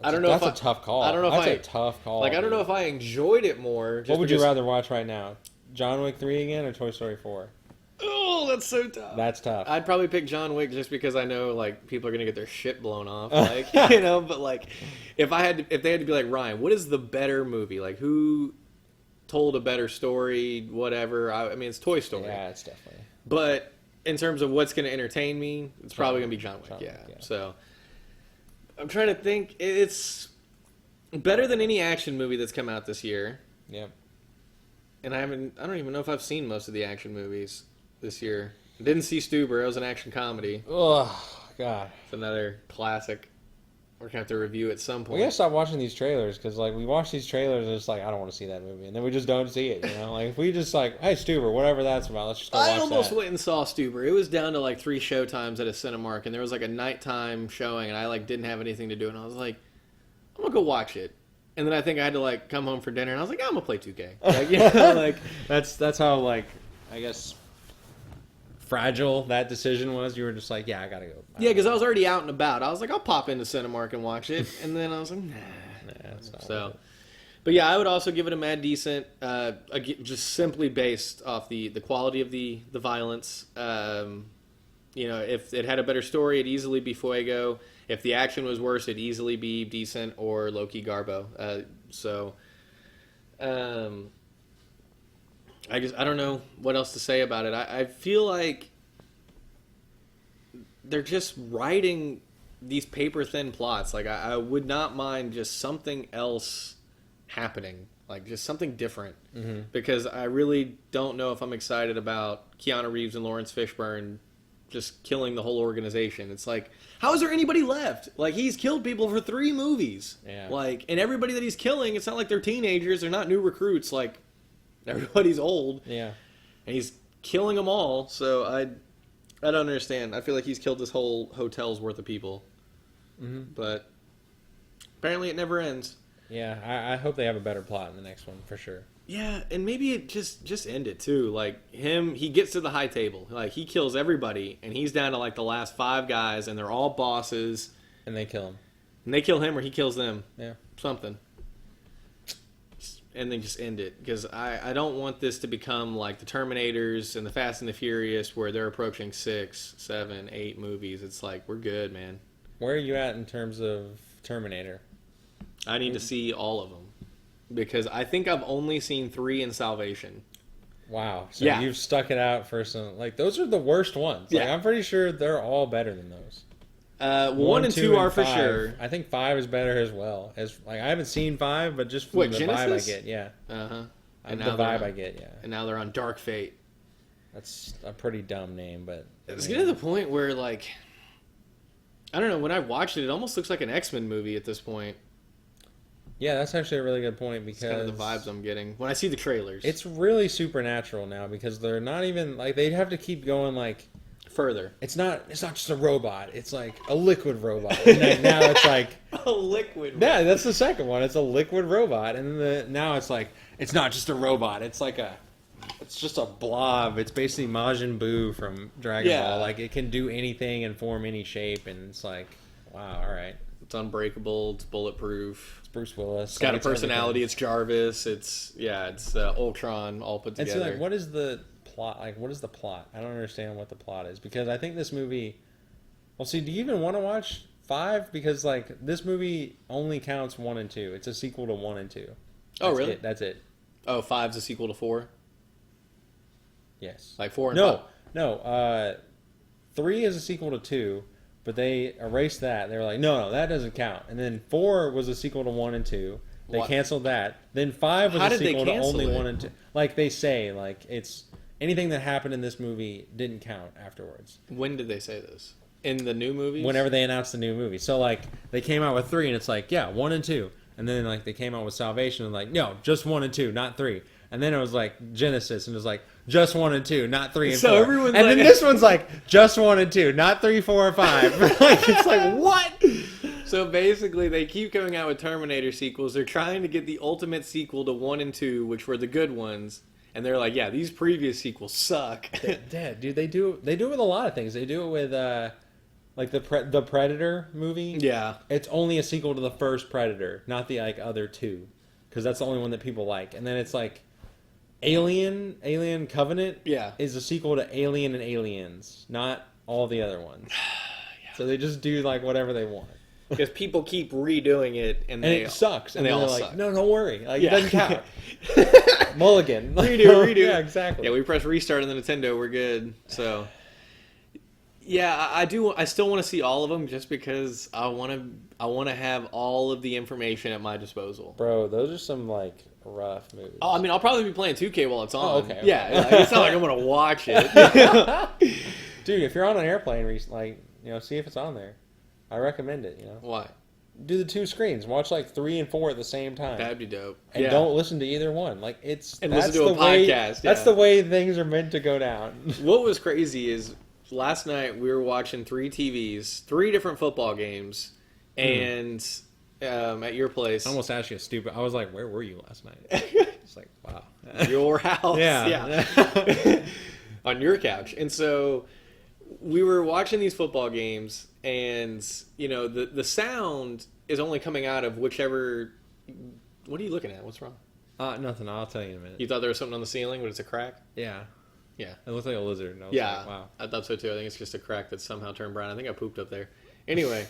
I don't know. That's a tough call. I don't know that's if a tough call. I don't know if I enjoyed it more. What would you rather watch right now? John Wick 3 again or Toy Story 4? Oh, that's so tough. That's tough. I'd probably pick John Wick just because I know people are gonna get their shit blown off. But if they had to be Ryan, what is the better movie? Who told a better story? Whatever. I mean, it's Toy Story. Yeah, it's definitely. But in terms of what's gonna entertain me, it's probably gonna be John Wick. Yeah. So I'm trying to think. It's better than any action movie that's come out this year. Yep. And I don't even know if I've seen most of the action movies this year. I didn't see Stuber. It was an action comedy. Oh, God. It's another classic. We're going to have to review at some point. We got to stop watching these trailers because, we watch these trailers and it's I don't want to see that movie. And then we just don't see it, if we just hey, Stuber, whatever that's about, let's just go watch that. I almost went and saw Stuber. It was down to 3 showtimes at a Cinemark, and there was a nighttime showing, and I didn't have anything to do, and I was I'm going to go watch it. And then I think I had to come home for dinner, and I was I'm going to play 2K. That's how, I guess, fragile that decision was. You were just yeah, I gotta go. Yeah, because I was already out and about. I was I'll pop into Cinemark and watch it, and then I was nah. It's not So, but yeah, I would also give it a mad decent, just simply based off the quality of the violence. If it had a better story, it'd easily be Fuego. If the action was worse, it'd easily be decent or low-key Garbo. I don't know what else to say about it. I feel like they're just writing these paper-thin plots. I would not mind just something else happening, just something different. Mm-hmm. Because I really don't know if I'm excited about Keanu Reeves and Lawrence Fishburne just killing the whole organization. It's like, how is there anybody left? Like, he's killed people for 3 movies. Yeah. Like, and everybody that he's killing, it's not like they're teenagers. They're not new recruits. Like, everybody's old. Yeah. And he's killing them all. So I don't understand. I feel like he's killed this whole hotel's worth of people. Mm-hmm. But apparently it never ends. Yeah, I hope they have a better plot in the next one, for sure. Yeah, and maybe it just end it too. Like he gets to the high table. Like he kills everybody, and he's down to like the last 5 guys, and they're all bosses. And they kill him. And they kill him, or he kills them. Yeah. Something. And then just end it, because I don't want this to become like the Terminators and the Fast and the Furious, where they're approaching 6, 7, 8 movies. It's like, we're good, man. Where are you at in terms of Terminator? I need to see all of them, because I think I've only seen 3 in Salvation. Wow. So Yeah. you've stuck it out for some... Like, those are the worst ones. Like, Yeah. I'm pretty sure they're all better than those. 1 and 2 are for 5. sure. I think 5 is better as well. As like I haven't seen 5, but just from What, the Genesis? vibe I get, yeah. Uh-huh. The vibe I get, yeah. And now they're on Dark Fate. That's a pretty dumb name, but... It's getting to the point where, like... I don't know, when I watched it, it almost looks like an XMen movie at this point. Yeah, that's actually a really good point, because... It's kind of the vibes I'm getting when I see the trailers. It's really supernatural now, because they're not even... Like, they'd have to keep going, like... Further. It's not just a robot. It's like a liquid robot. And then now it's like... A liquid. Yeah, that's the second one. It's a liquid robot. And then now it's like, it's not just a robot. It's like it's just a blob. It's basically Majin Buu from Dragon Yeah. Ball. Like, it can do anything and form any shape. And it's like, wow, all right. It's unbreakable. It's bulletproof. It's Bruce Willis. It's got a It's everything. personality. It's Jarvis. It's Ultron all put And together. so, like, what is the plot? Like, what is the plot? I don't understand what the plot is, because I think this movie... Well, see, do you even want to watch 5? Because, like, this movie only counts 1 and 2. It's a sequel to 1 and 2. Oh, really? That's it. Oh, 5's a sequel to 4? Yes. Like 4 and 5? No. 3 is a sequel to 2, but they erased that. They were like, no, that doesn't count. And then 4 was a sequel to 1 and 2. They What? canceled that. Then 5 was How a did they sequel to cancel only it? 1 and 2. Like, they say, like, it's... Anything that happened in this movie didn't count afterwards. When did they say this? In the new movies? Whenever they announced the new movie. So, like, they came out with 3, and it's like, yeah, 1 and 2. And then, like, they came out with Salvation, and like, no, just 1 and 2, not 3. And then it was like Genesis, and it was like, just 1 and 2, not 3 and So 4. everyone's and like- then this one's like, just 1 and 2, not 3, 4, or 5. Like, it's like, what? So basically, they keep coming out with Terminator sequels. They're trying to get the ultimate sequel to 1 and 2, which were the good ones. And they're like, yeah, these previous sequels suck. Yeah, dude, they do it with a lot of things. They do it with, like, the Predator movie. Yeah. It's only a sequel to the first Predator, not the, like, other 2. Because that's the only one that people like. And then it's like, Alien Covenant Yeah. is a sequel to Alien and Aliens, not all the other ones. Yeah. So they just do, like, whatever they want. Because people keep redoing it, and It sucks. And they all they're like, suck. no, don't worry. Like, Yeah. it doesn't count. Mulligan. Redo. Yeah, exactly. Yeah, we press restart on the Nintendo, we're good. So, yeah, I still want to see all of them, just because I want to have all of the information at my disposal. Bro, those are some, like, rough movies. Oh, I mean, I'll probably be playing 2K while it's on. Oh, okay. Yeah, like, it's not like I'm gonna watch it. Dude, if you're on an airplane, like, see if it's on there. I recommend it, Why? Do the 2 screens. Watch, like, 3 and 4 at the same time. That'd be dope. And Yeah. don't listen to either one. Like, And that's listen to a the way, podcast, That's yeah. the way things are meant to go down. What was crazy is last night we were watching 3 TVs, 3 different football games, and at your place. I almost asked you a stupid... I was like, where were you last night? It's like, wow. Your house. Yeah. On your couch. And so we were watching these football games, and the sound is only coming out of whichever... What are you looking at? What's wrong? Nothing. I'll tell you in a minute. You thought there was something on the ceiling, but it's a crack? Yeah. Yeah. It looks like a lizard. And I was Yeah. like, wow. I thought so too. I think it's just a crack that's somehow turned brown. I think I pooped up there. Anyway.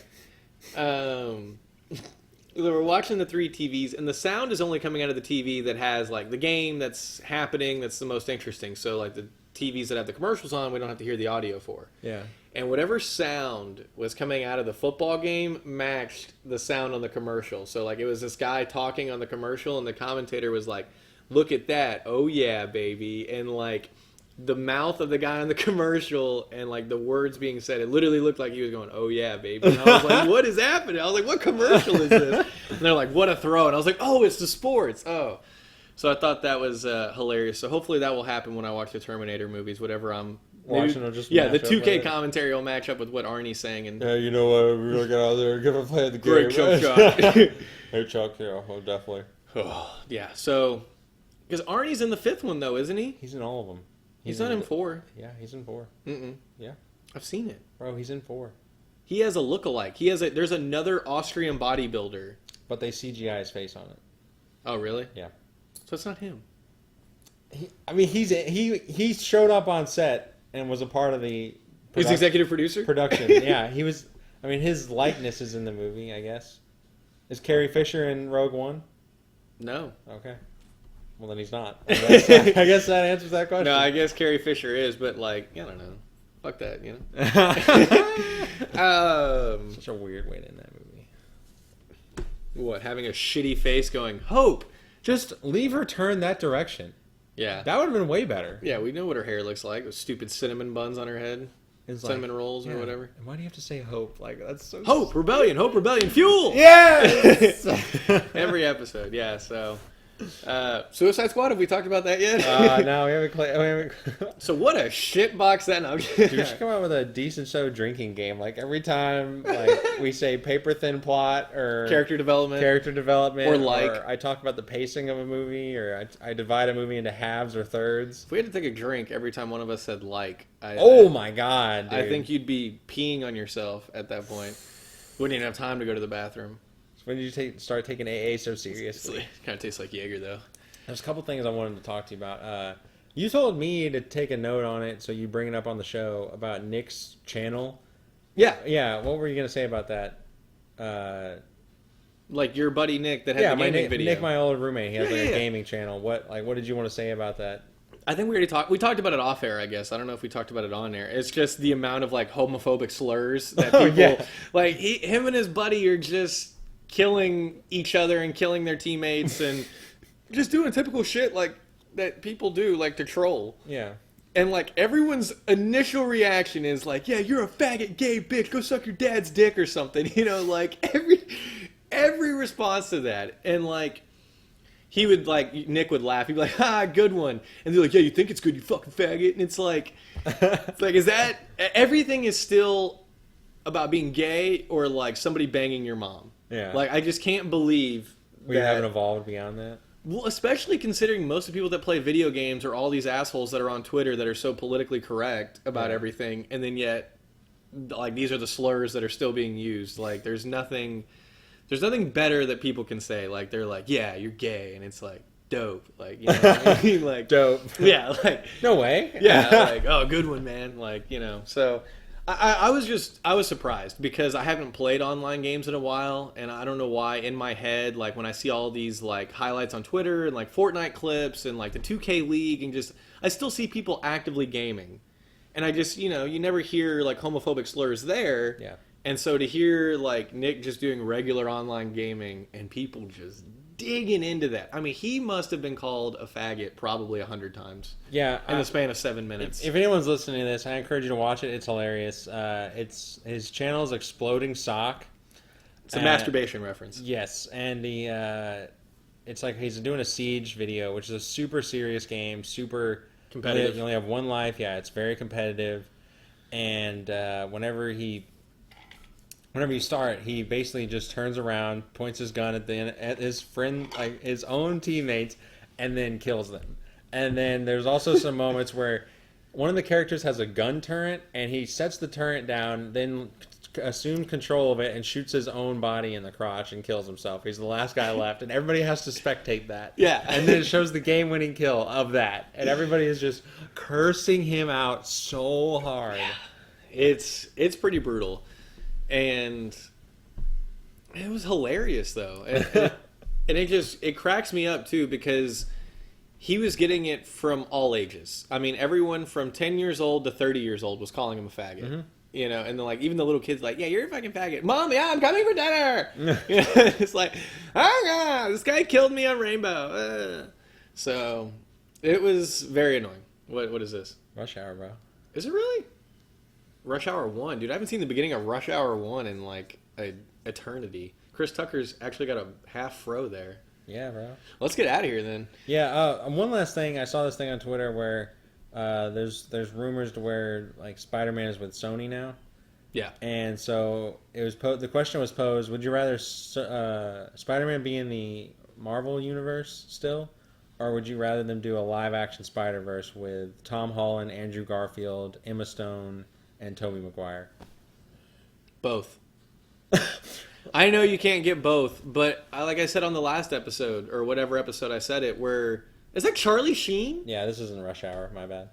We were watching the 3 TVs, and the sound is only coming out of the TV that has, like, the game that's happening that's the most interesting. So, like, the TVs that have the commercials on, we don't have to hear the audio for. Yeah. And whatever sound was coming out of the football game matched the sound on the commercial. So, like, it was this guy talking on the commercial, and the commentator was like, look at that. Oh, yeah, baby. And, like, the mouth of the guy on the commercial and like the words being said, it literally looked like he was going, "Oh yeah, baby." And I was like, "What is happening?" I was like, "What commercial is this?" And they're like, "What a throw!" And I was like, "Oh, it's the sports." Oh, so I thought that was hilarious. So hopefully that will happen when I watch the Terminator movies. Whatever I'm Watching will just the match up 2K with it. commentary will match up with what Arnie's saying. And Yeah, you know what? We're gonna get out there and give a play of the game. great jump shot. Hey, Chuck, yeah, well, definitely. Oh, yeah. So because Arnie's in the 5th one though, isn't he? He's in all of them. He's not in 4. Yeah, he's in 4. Yeah, I've seen it. bro, he's in 4. He has a look-alike. There's another Austrian bodybuilder. But they CGI his face on it. Oh, really? Yeah. So it's not him. He showed up on set and was a part of the He's the executive producer? production. Yeah, he was. I mean, his likeness is in the movie, I guess. Is Carrie Fisher in Rogue One? No. Okay. Well, then he's not. I guess that answers that question. No, I guess Carrie Fisher is, but like, I don't know. Fuck that, you know? Such a weird way to end that movie. What, having a shitty face going, "Hope!" Just leave her turn that direction. Yeah. That would have been way better. Yeah, we know what her hair looks like. Those stupid cinnamon buns on her head. It's Cinnamon rolls or whatever. And why do you have to say hope? Like, that's so... Hope, rebellion, fuel! Yes! Every episode, yeah, so... Suicide Squad, have we talked about that yet? No, we haven't... So what a shitbox that... No, Dude, we should come out with a decent show drinking game. Like, every time like we say paper-thin plot or... Character development. Or I talk about the pacing of a movie, or I divide a movie into halves or thirds. If we had to take a drink every time one of us said my God, dude. I think you'd be peeing on yourself at that point. Wouldn't even have time to go to the bathroom. When did you start taking AA so seriously? Kind of tastes like Jaeger, though. There's a couple things I wanted to talk to you about. You told me to take a note on it, so you bring it up on the show about Nick's channel. Yeah. Yeah, what were you going to say about that? Like your buddy Nick that had the gaming video. Nick, my old roommate, he has a Yeah. gaming channel. What did you want to say about that? I think we already talked. We talked about it off air, I guess. I don't know if we talked about it on air. It's just the amount of like homophobic slurs that people like. Him and his buddy are just killing each other and killing their teammates and just doing typical shit like that people do, like to troll. Yeah. And like everyone's initial reaction is like, "Yeah, you're a faggot, gay bitch. Go suck your dad's dick or something." You know, like every response to that, and like. He would, like, Nick would laugh. He'd be like, "Ha, good one." And they're like, "Yeah, you think it's good, you fucking faggot." And it's like, is that... Everything is still about being gay or, like, somebody banging your mom. Yeah. Like, I just can't believe We haven't evolved beyond that. Well, especially considering most of the people that play video games are all these assholes that are on Twitter that are so politically correct about everything. And then yet, like, these are the slurs that are still being used. Like, there's nothing better that people can say. Like, they're like, "Yeah, you're gay," and it's like, dope. Like, you know what I mean? Like, dope. Yeah, like, no way. Yeah, like, oh, good one, man. Like, you know. So I was surprised because I haven't played online games in a while, and I don't know why. In my head, like when I see all these like highlights on Twitter and like Fortnite clips and like the 2K League, and just I still see people actively gaming, and I just, you know, you never hear like homophobic slurs there. Yeah. And so to hear, like, Nick just doing regular online gaming and people just digging into that. I mean, he must have been called a faggot probably 100 times. Yeah. In the span of 7 minutes. If anyone's listening to this, I encourage you to watch it. It's hilarious. His channel is Exploding Sock. It's a masturbation reference. Yes. And it's like he's doing a Siege video, which is a super serious game, super competitive. You only have one life. Yeah, it's very competitive. And whenever you start, he basically just turns around, points his gun at his friend, like his own teammates, and then kills them. And then there's also some moments where one of the characters has a gun turret, and he sets the turret down, then assumes control of it, and shoots his own body in the crotch and kills himself. He's the last guy left, and everybody has to spectate that. Yeah. And then it shows the game-winning kill of that, and everybody is just cursing him out so hard. Yeah. It's pretty brutal. And it was hilarious, though. And it cracks me up, too, because he was getting it from all ages. I mean, everyone from 10 years old to 30 years old was calling him a faggot. Mm-hmm. You know, and then, like, even the little kids, like, "Yeah, you're a fucking faggot. Mom, yeah, I'm coming for dinner." You know, it's like, "Oh, yeah, this guy killed me on Rainbow." So, it was very annoying. What is this? Rush Hour, bro. Is it really? Rush Hour 1, dude. I haven't seen the beginning of Rush Hour 1 in like a eternity. Chris Tucker's actually got a half fro there. Yeah, bro. Let's get out of here then. Yeah. One last thing. I saw this thing on Twitter where there's rumors to where like Spider-Man is with Sony now. Yeah. And so it was the question was posed: would you rather Spider-Man be in the Marvel universe still, or would you rather them do a live-action Spider-Verse with Tom Holland, Andrew Garfield, Emma Stone, and Tobey Maguire? Both. I know you can't get both, but like I said on the last episode, or whatever episode I said it, where... Is that Charlie Sheen? Yeah, this isn't Rush Hour. My bad.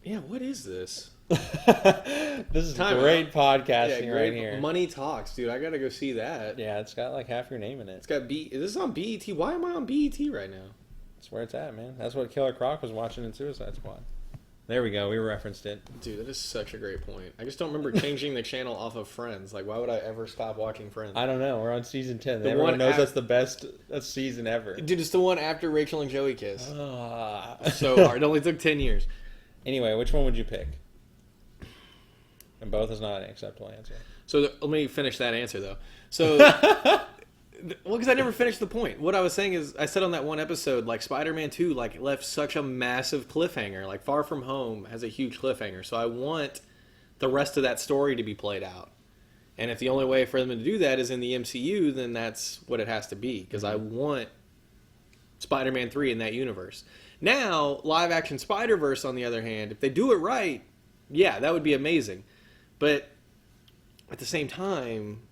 Yeah, what is this? This is great podcasting right here. Money Talks, dude. I gotta go see that. Yeah, it's got like half your name in it. It's got Is this on BET? Why am I on BET right now? That's where it's at, man. That's what Killer Croc was watching in Suicide Squad. There we go. We referenced it. Dude, that is such a great point. I just don't remember changing the channel off of Friends. Like, why would I ever stop watching Friends? I don't know. We're on season 10. Everyone knows that's the best season ever. Dude, it's the one after Rachel and Joey kiss. So hard. It only took 10 years. Anyway, which one would you pick? And both is not an acceptable answer. So let me finish that answer, though. So... Well, because I never finished the point. What I was saying is, I said on that one episode, like, Spider-Man 2, like, left such a massive cliffhanger. Like, Far From Home has a huge cliffhanger. So I want the rest of that story to be played out. And if the only way for them to do that is in the MCU, then that's what it has to be. Because I want Spider-Man 3 in that universe. Now, live-action Spider-Verse, on the other hand, if they do it right, yeah, that would be amazing. But at the same time...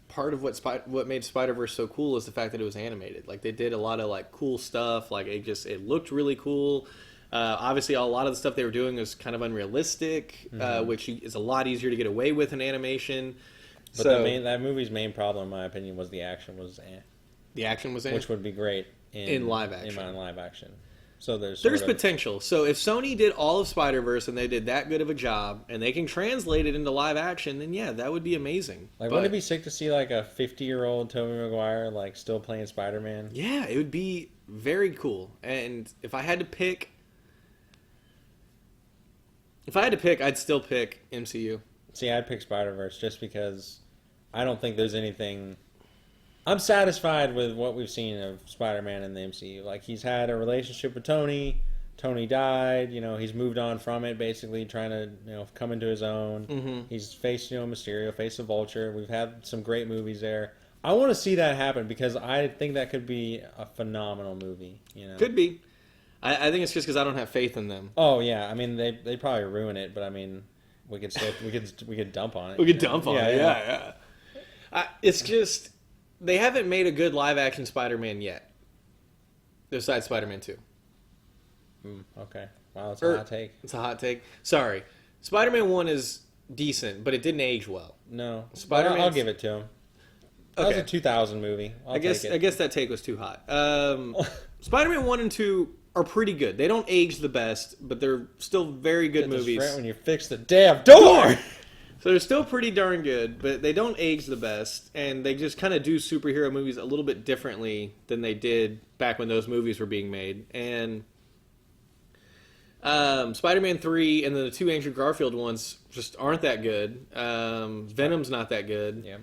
part of what made Spider-Verse so cool is the fact that it was animated. Like, they did a lot of like cool stuff. Like, it looked really cool. Obviously, a lot of the stuff they were doing was kind of unrealistic, which is a lot easier to get away with in animation. But that movie's main problem, in my opinion, was the action was the action was which would be great in live action. In live action. So there's potential. So if Sony did all of Spider-Verse and they did that good of a job and they can translate it into live action, then yeah, that would be amazing. Like, wouldn't it be sick to see like a 50-year-old Tobey Maguire like still playing Spider-Man? Yeah, it would be very cool. And if I had to pick, I'd still pick MCU. See, I'd pick Spider-Verse just because I don't think there's anything... I'm satisfied with what we've seen of Spider-Man in the MCU. Like, he's had a relationship with Tony. Tony died. You know, he's moved on from it, basically trying to, come into his own. Mm-hmm. He's faced, Mysterio, faced the Vulture. We've had some great movies there. I want to see that happen because I think that could be a phenomenal movie. Could be. I think it's just because I don't have faith in them. Oh yeah, I mean they probably ruin it, but I mean we could dump on it. We could dump on it. Yeah. It's just. They haven't made a good live-action Spider-Man yet. Besides Spider-Man 2. Okay. Wow, that's a hot take. It's a hot take. Sorry. Spider-Man 1 is decent, but it didn't age well. No. Spider-Man. I'll give it to him. That was a 2000 movie. I guess that take was too hot. Spider-Man 1 and 2 are pretty good. They don't age the best, but they're still very good movies. Right when you fix the damn door! So they're still pretty darn good, but they don't age the best, and they just kind of do superhero movies a little bit differently than they did back when those movies were being made. And Spider-Man 3 and the 2 Andrew Garfield ones just aren't that good. Venom's not that good. Yeah.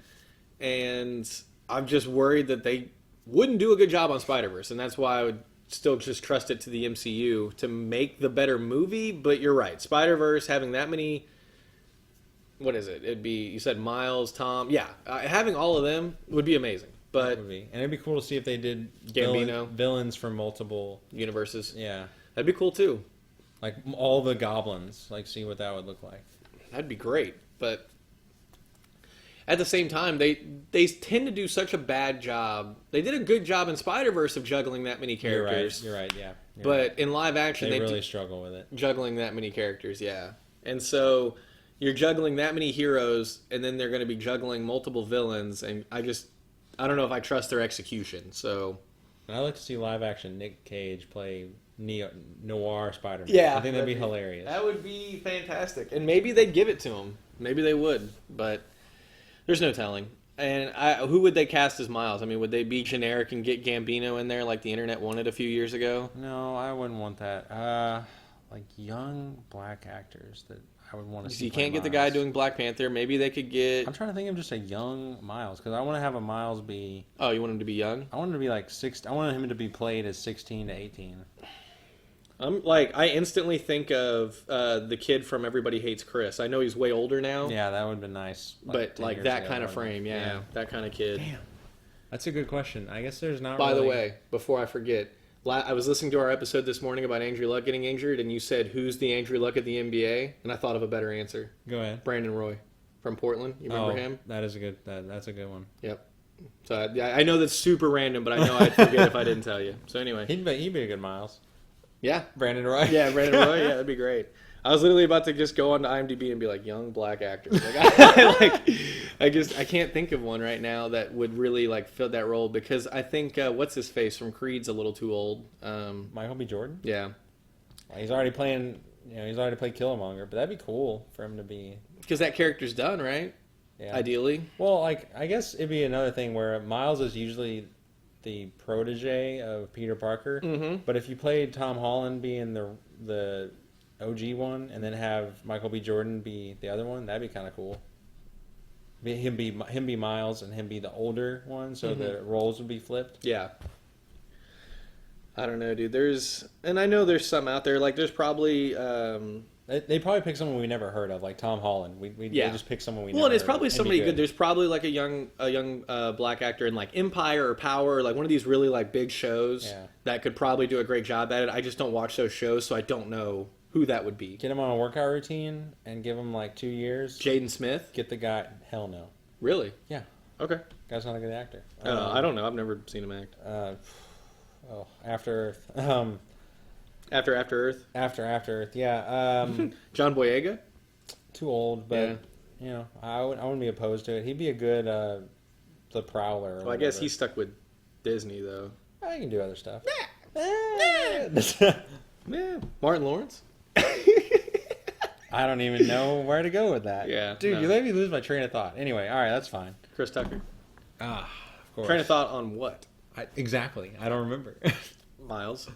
And I'm just worried that they wouldn't do a good job on Spider-Verse, and that's why I would still just trust it to the MCU to make the better movie. But you're right. Spider-Verse, having that many... What is it? It'd be, you said Miles, Tom. Yeah, having all of them would be amazing. But and it'd be cool to see if they did Gambino villains from multiple universes. Yeah, that'd be cool too. Like all the goblins. Like, see what that would look like. That'd be great. But at the same time, they tend to do such a bad job. They did a good job in Spider-Verse of juggling that many characters. You're right. Yeah. But in live action, they really struggle with it. Juggling that many characters. Yeah, and so. You're juggling that many heroes, and then they're going to be juggling multiple villains, and I don't know if I trust their execution. So, and I'd like to see live action Nick Cage play noir Spider-Man. Yeah, I think that'd be hilarious. That would be fantastic, and maybe they'd give it to him. Maybe they would, but there's no telling. And who would they cast as Miles? I mean, would they be generic and get Gambino in there like the internet wanted a few years ago? No, I wouldn't want that. like young black actors that I would want to So see. you play can't get the Miles. guy doing Black Panther. Maybe they could get. I'm trying to think of just a young Miles because I want to have a Miles be. Oh, you want him to be young? I want him to be like 6. I want him to be played as 16 to 18. I instantly think of the kid from Everybody Hates Chris. I know he's way older now. Yeah, that would have been nice. But 10 like years that ago, kind of probably. frame, yeah, that kind of kid. Damn, that's a good question. I guess there's not. By really... the way, before I forget, I was listening to our episode this morning about Andrew Luck getting injured, and you said, "Who's the Andrew Luck of the NBA?" And I thought of a better answer. Go ahead. Brandon Roy from Portland. You remember him? That is a good. That's a good one. Yep. So I know that's super random, but I know I'd forget if I didn't tell you. So anyway, He'd be a good Miles. yeah, Brandon Roy. yeah, Brandon Roy. Yeah, that'd be great. I was literally about to just go on to IMDb and be like young black actors. I can't think of one right now that would really like fill that role because I think what's his face from Creed's a little too old. Michael B. Jordan. Yeah, He's already playing. He's already played Killmonger, but that'd be cool for him to be. because that character's done, right? Yeah. Ideally. Well, I guess it'd be another thing where Miles is usually the protege of Peter Parker. Mm-hmm. But if you played Tom Holland being the OG one, and then have Michael B. Jordan be the other one, that'd be kind of cool. Him be Miles, and him be the older one, so the roles would be flipped. Yeah. I don't know, dude. And I know there's some out there. Like, there's probably. They probably pick someone we never heard of, like Tom Holland. They just pick someone we never Well, and it's heard probably of. somebody good. There's probably like a young black actor in like Empire or Power, or like one of these really like big shows that could probably do a great job at it. I just don't watch those shows, so I don't know who that would be. Get him on a workout routine and give him like 2 years. Jaden Smith? Get the guy. Hell no. Really? Yeah. Okay. Guy's not a good actor. I don't know. I've never seen him act. After Earth. After Earth? After Earth, yeah. John Boyega? Too old, but I wouldn't be opposed to it. He'd be a good the Prowler. Well, I guess he's stuck with Disney though. I can do other stuff. Yeah. Martin Lawrence? I don't even know where to go with that. Yeah, dude, no. you let me lose my train of thought. Anyway, all right, that's fine. Chris Tucker. Of course. Train of thought on what? Exactly. I don't remember. Miles.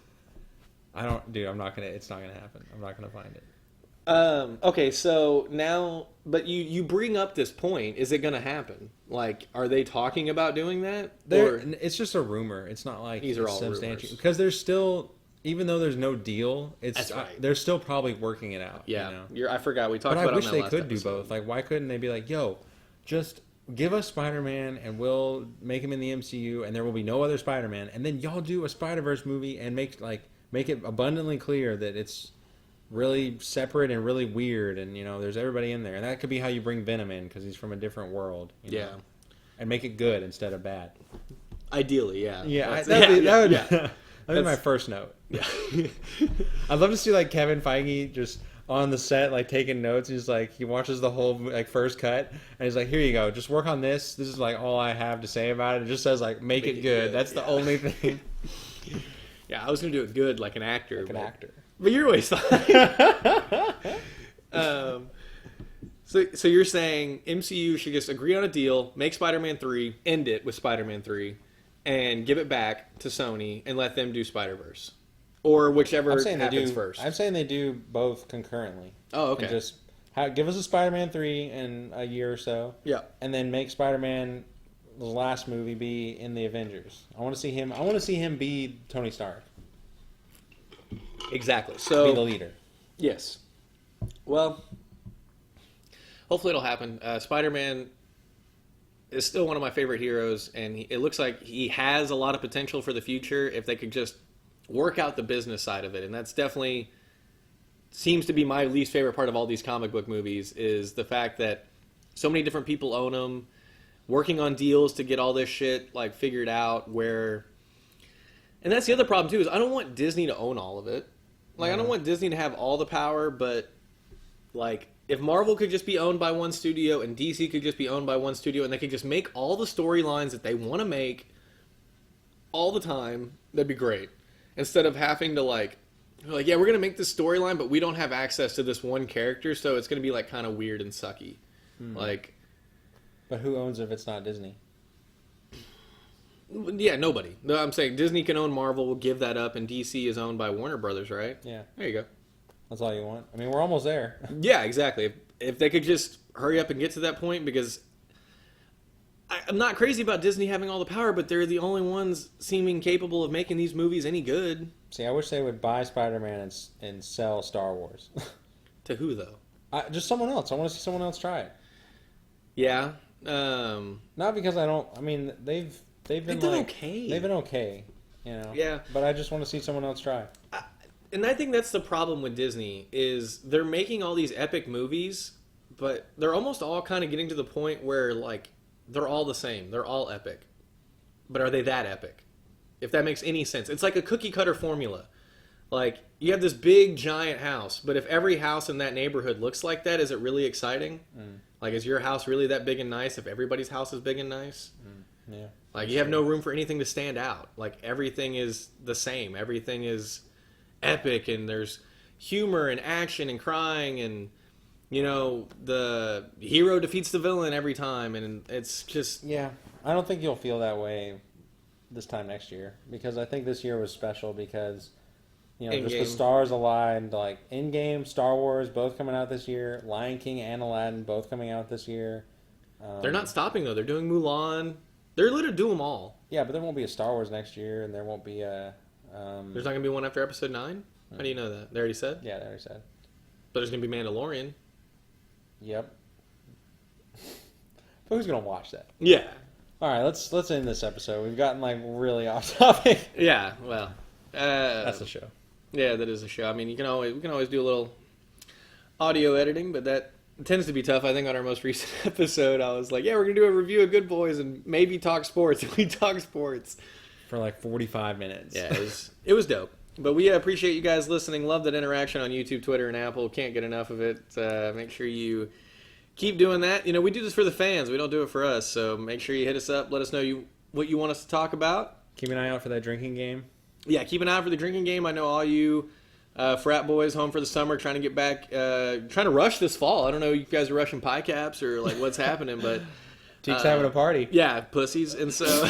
I'm not gonna. It's not gonna happen. I'm not gonna find it. Okay, so now, but you bring up this point. Is it going to happen? Like, are they talking about doing that? Or It's just a rumor. It's not like these are all substantial. rumors. Because there's still, even though there's no deal, That's right. they're still probably working it out. Yeah, You know? I forgot we talked But about. I wish it on they that could last do episode. both. Like, why couldn't they be like, yo, just give us Spider-Man and we'll make him in the MCU and there will be no other Spider-Man, and then y'all do a Spider-Verse movie and make it abundantly clear that it's really separate and really weird, and there's everybody in there, and that could be how you bring Venom in because he's from a different world. Yeah, and make it good instead of bad. Ideally, yeah. Yeah, That'd be my first note. Yeah. I'd love to see like Kevin Feige just on the set, like taking notes. He's like, he watches the whole like first cut, and he's like, "Here you go, just work on this. This is like all I have to say about it." It just says like, "Make it good." That's the only thing. Yeah, I was gonna do it good like an actor. Like an actor. But you're always fine. So you're saying MCU should just agree on a deal, make Spider-Man 3, end it with Spider-Man 3, and give it back to Sony and let them do Spider-Verse, or whichever happens first. I'm saying they do both concurrently. Oh, okay. And just give us a Spider-Man 3 in a year or so. Yeah. And then make Spider-Man the last movie be in the Avengers. I want to see him. I want to see him be Tony Stark. Exactly. So Be the leader. Yes. Well, hopefully it'll happen. Spider-Man is still one of my favorite heroes, and it looks like he has a lot of potential for the future if they could just work out the business side of it. And that's definitely seems to be my least favorite part of all these comic book movies, is the fact that so many different people own them, working on deals to get all this shit like figured out where... And that's the other problem too, is I don't want Disney to own all of it. Like, I don't want Disney to have all the power, but like, if Marvel could just be owned by one studio and DC could just be owned by one studio and they could just make all the storylines that they want to make all the time, that'd be great. Instead of having to like, yeah, we're going to make this storyline, but we don't have access to this one character, so it's going to be like kind of weird and sucky. Like, but who owns it if it's not Disney? Yeah, nobody. No, I'm saying Disney can own Marvel, we'll give that up, and DC is owned by Warner Brothers, right? Yeah. There you go. That's all you want. I mean, we're almost there. Yeah, exactly. If they could just hurry up and get to that point, because I'm not crazy about Disney having all the power, but they're the only ones seeming capable of making these movies any good. See, I wish they would buy Spider-Man and sell Star Wars. To who, though? Just someone else. I want to see someone else try it. Yeah. Not because I don't. I mean, they've been okay. They've been okay. You know. Yeah. But I just want to see someone else try. And I think that's the problem with Disney, is they're making all these epic movies, but they're almost all kind of getting to the point where, like, they're all the same. They're all epic. But are they that epic? If that makes any sense. It's like a cookie-cutter formula. Like, you have this big, giant house, but if every house in that neighborhood looks like that, is it really exciting? Like, is your house really that big and nice if everybody's house is big and nice? Yeah. Like, you have no room for anything to stand out. Like, everything is the same. Everything is epic, and there's humor and action and crying, and, you know, the hero defeats the villain every time, and it's just... Yeah. I don't think you'll feel that way this time next year, because I think this year was special because, you know, just the stars aligned. Like, Endgame, Star Wars, both coming out this year. Lion King and Aladdin, both coming out this year. They're not stopping, though. They're doing Mulan. They're literally doing them all. Yeah, but there won't be a Star Wars next year, and there won't be a... There's not going to be one after Episode 9? How do you know that? They already said? Yeah, they already said. But there's going to be Mandalorian. Yep. But who's going to watch that? Yeah. All right, let's end this episode. We've gotten, like, really off topic. Yeah, well... That's the show. Yeah, that is a show. I mean, we can always do a little audio editing, but that tends to be tough. I think on our most recent episode, I was like, yeah, we're going to do a review of Good Boys and maybe talk sports. And we talk sports. For like 45 minutes. Yeah, it was dope. But we appreciate you guys listening. Love that interaction on YouTube, Twitter, and Apple. Can't get enough of it. Make sure you keep doing that. You know, we do this for the fans. We don't do it for us. So make sure you hit us up. Let us know what you want us to talk about. Keep an eye out for that drinking game. Yeah, keep an eye out for the drinking game. I know all you frat boys home for the summer trying to get back, trying to rush this fall. I don't know if you guys are rushing pie caps or like what's happening, but... Teek's having a party. Yeah, pussies. And so...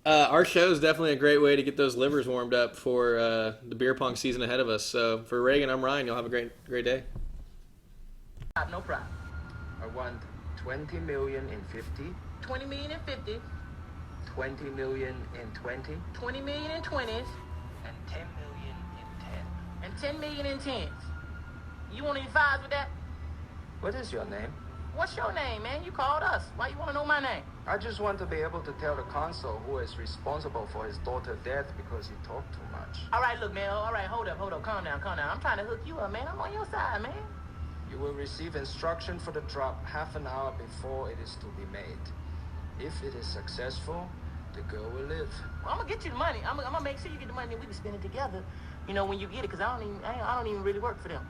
our show is definitely a great way to get those livers warmed up for the beer pong season ahead of us. So for Reagan, I'm Ryan. You'll have a great day. No problem. I want 20 million in 50, 20 million in 50, 20 million in 20, 20 million in 20s, and 10 million in 10. and 10 million in 10s. You want any fives with that? What is your name? What's your name, man? You called us. Why you want to know my name? I just want to be able to tell the consul who is responsible for his daughter's death because he talked too much. All right, look, man. All right, hold up. Calm down. I'm trying to hook you up, man. I'm on your side, man. You will receive instruction for the drop half an hour before it is to be made. If it is successful, the girl will live. Well, I'm gonna get you the money. I'm gonna make sure you get the money and we can spend it together. You know, when you get it, because I don't even really work for them.